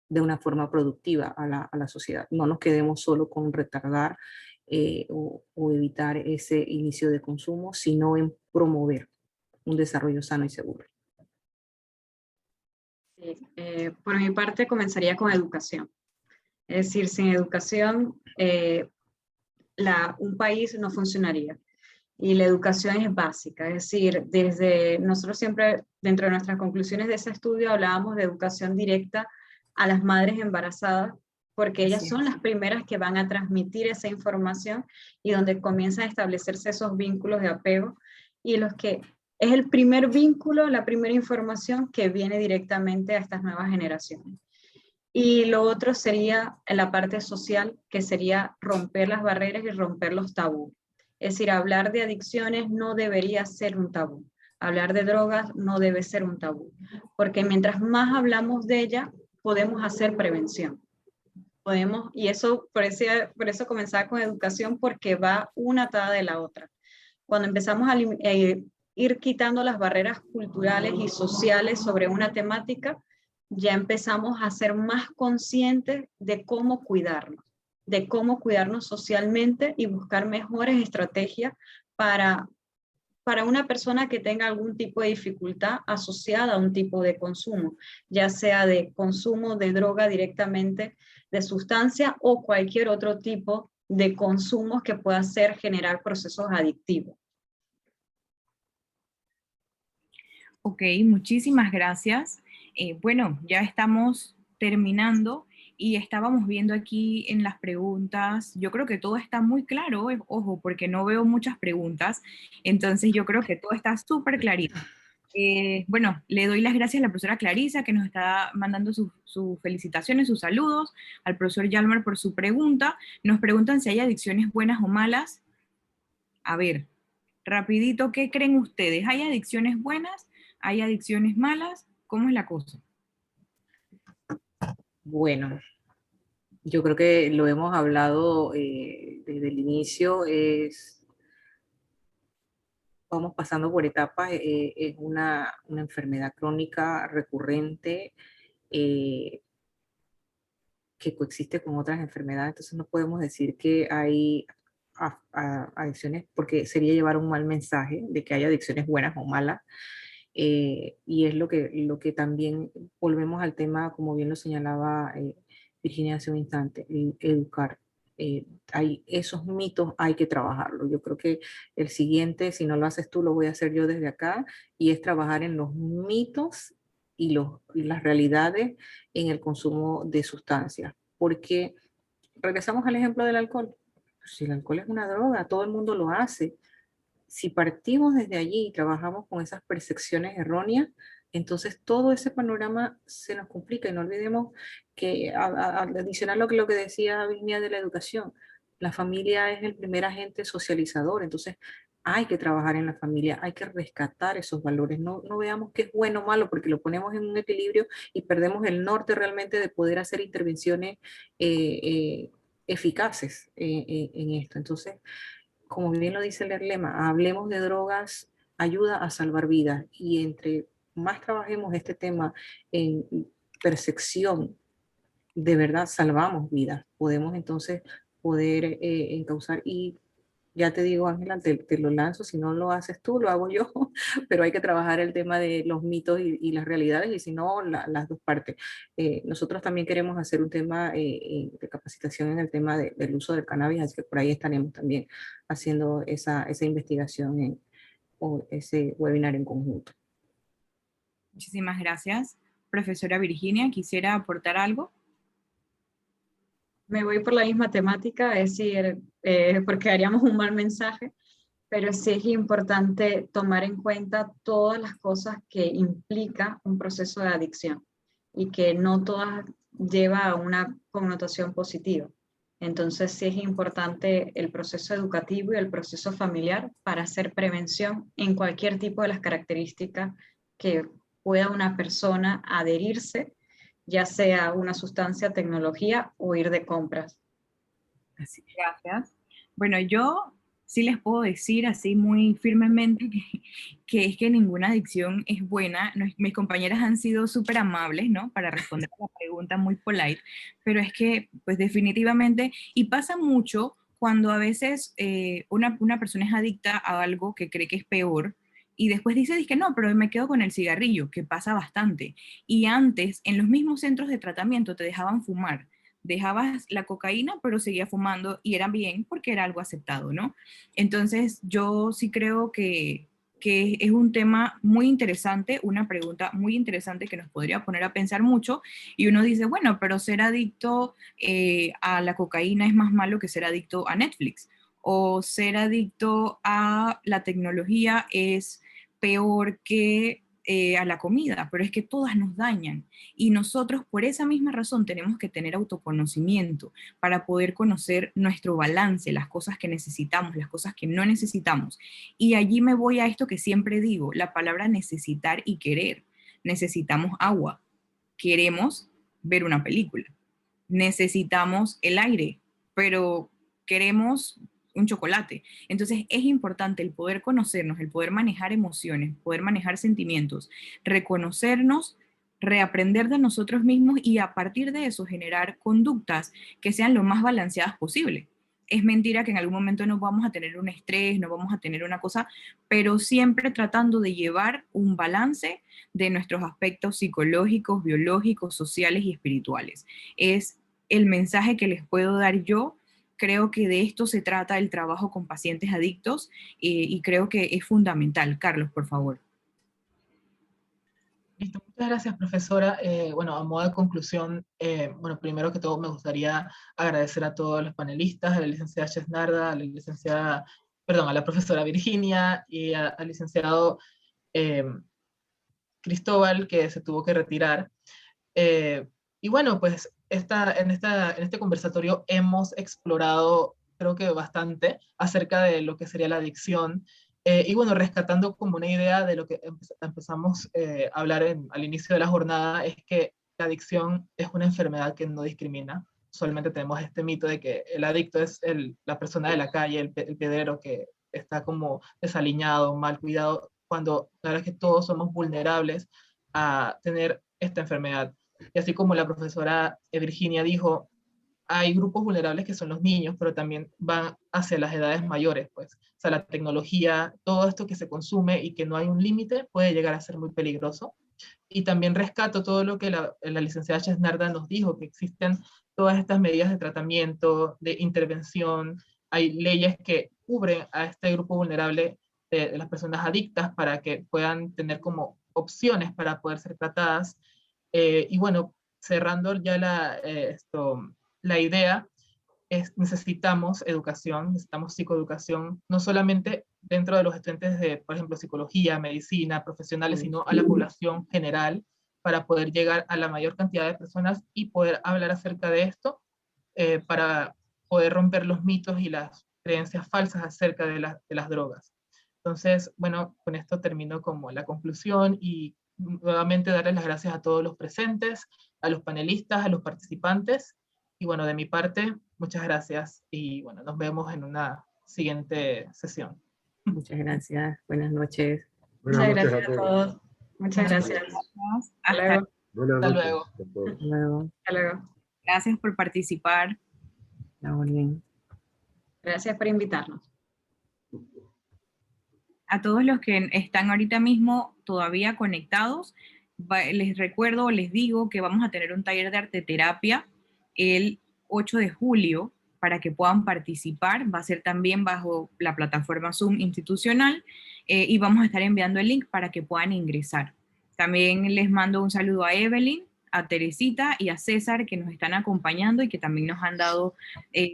de una forma productiva a la sociedad. No nos quedemos solo con retardar o evitar ese inicio de consumo, sino en promover un desarrollo sano y seguro. Sí, por mi parte comenzaría con educación. Es decir, sin educación un país no funcionaría. Y la educación es básica, es decir, desde nosotros siempre dentro de nuestras conclusiones de ese estudio hablábamos de educación directa a las madres embarazadas, porque ellas son las primeras que van a transmitir esa información y donde comienzan a establecerse esos vínculos de apego, y los que es el primer vínculo, la primera información que viene directamente a estas nuevas generaciones. Y lo otro sería en la parte social, que sería romper las barreras y romper los tabús. Es decir, hablar de adicciones no debería ser un tabú. Hablar de drogas no debe ser un tabú. Porque mientras más hablamos de ella, podemos hacer prevención. Y eso, por eso comenzaba con educación, porque va una atada de la otra. Cuando empezamos a ir quitando las barreras culturales y sociales sobre una temática, ya empezamos a ser más conscientes de cómo cuidarnos socialmente y buscar mejores estrategias para una persona que tenga algún tipo de dificultad asociada a un tipo de consumo, ya sea de consumo de droga directamente, de sustancia o cualquier otro tipo de consumos que pueda generar procesos adictivos. Ok, muchísimas gracias. Bueno, ya estamos terminando y estábamos viendo aquí en las preguntas, yo creo que todo está muy claro, ojo, porque no veo muchas preguntas, entonces yo creo que todo está súper clarito. Bueno, le doy las gracias a la profesora Clarisa que nos está mandando sus felicitaciones, sus saludos, al profesor Yalmar por su pregunta. Nos preguntan si hay adicciones buenas o malas. A ver, rapidito, ¿qué creen ustedes? ¿Hay adicciones buenas? ¿Hay adicciones malas? ¿Cómo es la cosa? Bueno, yo creo que lo hemos hablado desde el inicio, vamos pasando por etapas, es una enfermedad crónica recurrente eh, que coexiste con otras enfermedades, entonces no podemos decir que hay adicciones, porque sería llevar un mal mensaje de que hay adicciones buenas o malas, y es lo que también volvemos al tema, como bien lo señalaba Virginia hace un instante, educar. Hay esos mitos, hay que trabajarlo. Yo creo que el siguiente, si no lo haces tú, lo voy a hacer yo desde acá, y es trabajar en los mitos y las realidades en el consumo de sustancias. Porque regresamos al ejemplo del alcohol. Si el alcohol es una droga, todo el mundo lo hace. Si partimos desde allí y trabajamos con esas percepciones erróneas, entonces todo ese panorama se nos complica. Y no olvidemos que, adicional a lo que decía Virginia de la educación, la familia es el primer agente socializador, entonces hay que trabajar en la familia, hay que rescatar esos valores, no veamos qué es bueno o malo, porque lo ponemos en un equilibrio y perdemos el norte realmente de poder hacer intervenciones eficaces en esto. Entonces, como bien lo dice el lema, hablemos de drogas, ayuda a salvar vidas. Y entre más trabajemos este tema en percepción, de verdad salvamos vidas. Podemos entonces poder encauzar. Y ya te digo, Ángela, te lo lanzo, si no lo haces tú, lo hago yo, pero hay que trabajar el tema de los mitos y las realidades, y si no, las dos partes. Nosotros también queremos hacer un tema de capacitación en el tema del uso del cannabis, así que por ahí estaremos también haciendo esa investigación o ese webinar en conjunto. Muchísimas gracias. Profesora Virginia, ¿quisiera aportar algo? Me voy por la misma temática, es decir, porque haríamos un mal mensaje, pero sí es importante tomar en cuenta todas las cosas que implica un proceso de adicción y que no todas lleva a una connotación positiva. Entonces sí es importante el proceso educativo y el proceso familiar para hacer prevención en cualquier tipo de las características que pueda una persona adherirse, ya sea una sustancia, tecnología o ir de compras. Así, gracias. Bueno, yo sí les puedo decir así muy firmemente que es que ninguna adicción es buena. Mis compañeras han sido súper amables, ¿no? Para responder a la pregunta muy polite, pero es que, pues definitivamente, y pasa mucho cuando a veces una persona es adicta a algo que cree que es peor, y después dice que no, pero me quedo con el cigarrillo, que pasa bastante. Y antes, en los mismos centros de tratamiento te dejaban fumar, dejabas la cocaína, pero seguía fumando y era bien porque era algo aceptado, ¿no? Entonces, yo sí creo que es un tema muy interesante, una pregunta muy interesante que nos podría poner a pensar mucho, y uno dice, bueno, pero ser adicto a la cocaína es más malo que ser adicto a Netflix, o ser adicto a la tecnología es peor que a la comida, pero es que todas nos dañan. Y nosotros por esa misma razón tenemos que tener autoconocimiento para poder conocer nuestro balance, las cosas que necesitamos, las cosas que no necesitamos. Y allí me voy a esto que siempre digo, la palabra necesitar y querer. Necesitamos agua, queremos ver una película. Necesitamos el aire, pero queremos un chocolate. Entonces es importante el poder conocernos, el poder manejar emociones, poder manejar sentimientos, reconocernos, reaprender de nosotros mismos y a partir de eso generar conductas que sean lo más balanceadas posible. Es mentira que en algún momento no vamos a tener un estrés, no vamos a tener una cosa, pero siempre tratando de llevar un balance de nuestros aspectos psicológicos, biológicos, sociales y espirituales. Es el mensaje que les puedo dar yo. Creo que de esto se trata el trabajo con pacientes adictos y creo que es fundamental. Carlos, por favor. Listo, muchas gracias, profesora. Bueno, a modo de conclusión, bueno, primero que todo me gustaría agradecer a todos los panelistas, a la licenciada Chesnarda, a la licenciada, perdón, a la profesora Virginia y al licenciado Cristóbal, que se tuvo que retirar. Y bueno, pues en este conversatorio hemos explorado, creo que bastante, acerca de lo que sería la adicción. Y bueno, rescatando como una idea de lo que empezamos a hablar al inicio de la jornada, es que la adicción es una enfermedad que no discrimina. Solamente tenemos este mito de que el adicto es la persona de la calle, el pedrero que está como desaliñado, mal cuidado, cuando la verdad es que todos somos vulnerables a tener esta enfermedad. Y así como la profesora Virginia dijo, hay grupos vulnerables que son los niños, pero también van hacia las edades mayores, pues. O sea, la tecnología, todo esto que se consume y que no hay un límite puede llegar a ser muy peligroso. Y también rescato todo lo que la licenciada Chesnarda nos dijo, que existen todas estas medidas de tratamiento, de intervención, hay leyes que cubren a este grupo vulnerable de las personas adictas para que puedan tener como opciones para poder ser tratadas. Y bueno, cerrando ya la idea, necesitamos educación, necesitamos psicoeducación, no solamente dentro de los estudiantes de, por ejemplo, psicología, medicina, profesionales, sino a la población general, para poder llegar a la mayor cantidad de personas y poder hablar acerca de esto, para poder romper los mitos y las creencias falsas acerca de las drogas. Entonces, bueno, con esto termino como la conclusión y nuevamente darles las gracias a todos los presentes, a los panelistas, a los participantes. Y bueno, de mi parte, muchas gracias y bueno, nos vemos en una siguiente sesión. Muchas gracias. Buenas noches. Muchas gracias a todos. Muchas gracias. Hasta luego. Buenas Hasta noches luego. a todos. Hasta luego. Hasta luego. Gracias por participar. La orden. Gracias por invitarnos. A todos los que están ahorita mismo todavía conectados, les recuerdo, les digo que vamos a tener un taller de arteterapia el 8 de julio para que puedan participar. Va a ser también bajo la plataforma Zoom institucional y vamos a estar enviando el link para que puedan ingresar. También les mando un saludo a Evelyn, a Teresita y a César que nos están acompañando y que también nos han dado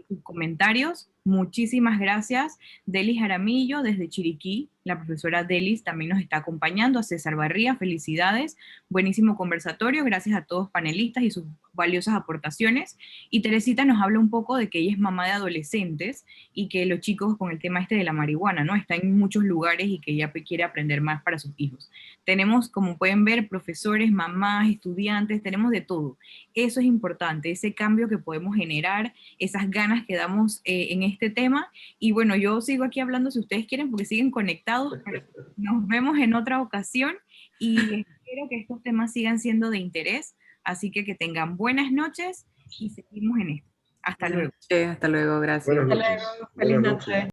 sus comentarios. Muchísimas gracias. Delis Jaramillo desde Chiriquí, la profesora Delis también nos está acompañando, a César Barría, felicidades, buenísimo conversatorio, gracias a todos panelistas y sus valiosas aportaciones. Y Teresita nos habla un poco de que ella es mamá de adolescentes y que los chicos con el tema este de la marihuana, ¿no? Está en muchos lugares y que ella quiere aprender más para sus hijos. Tenemos, como pueden ver, profesores, mamás, estudiantes, tenemos de todo. Eso es importante, ese cambio que podemos generar, esas ganas que damos en este tema. Y bueno, yo sigo aquí hablando si ustedes quieren porque siguen conectados, pero nos vemos en otra ocasión y espero que estos temas sigan siendo de interés. Así que tengan buenas noches y seguimos en esto. Hasta luego. Hasta luego, gracias. Buenas Hasta noches. luego. Feliz Buenas noches. noche.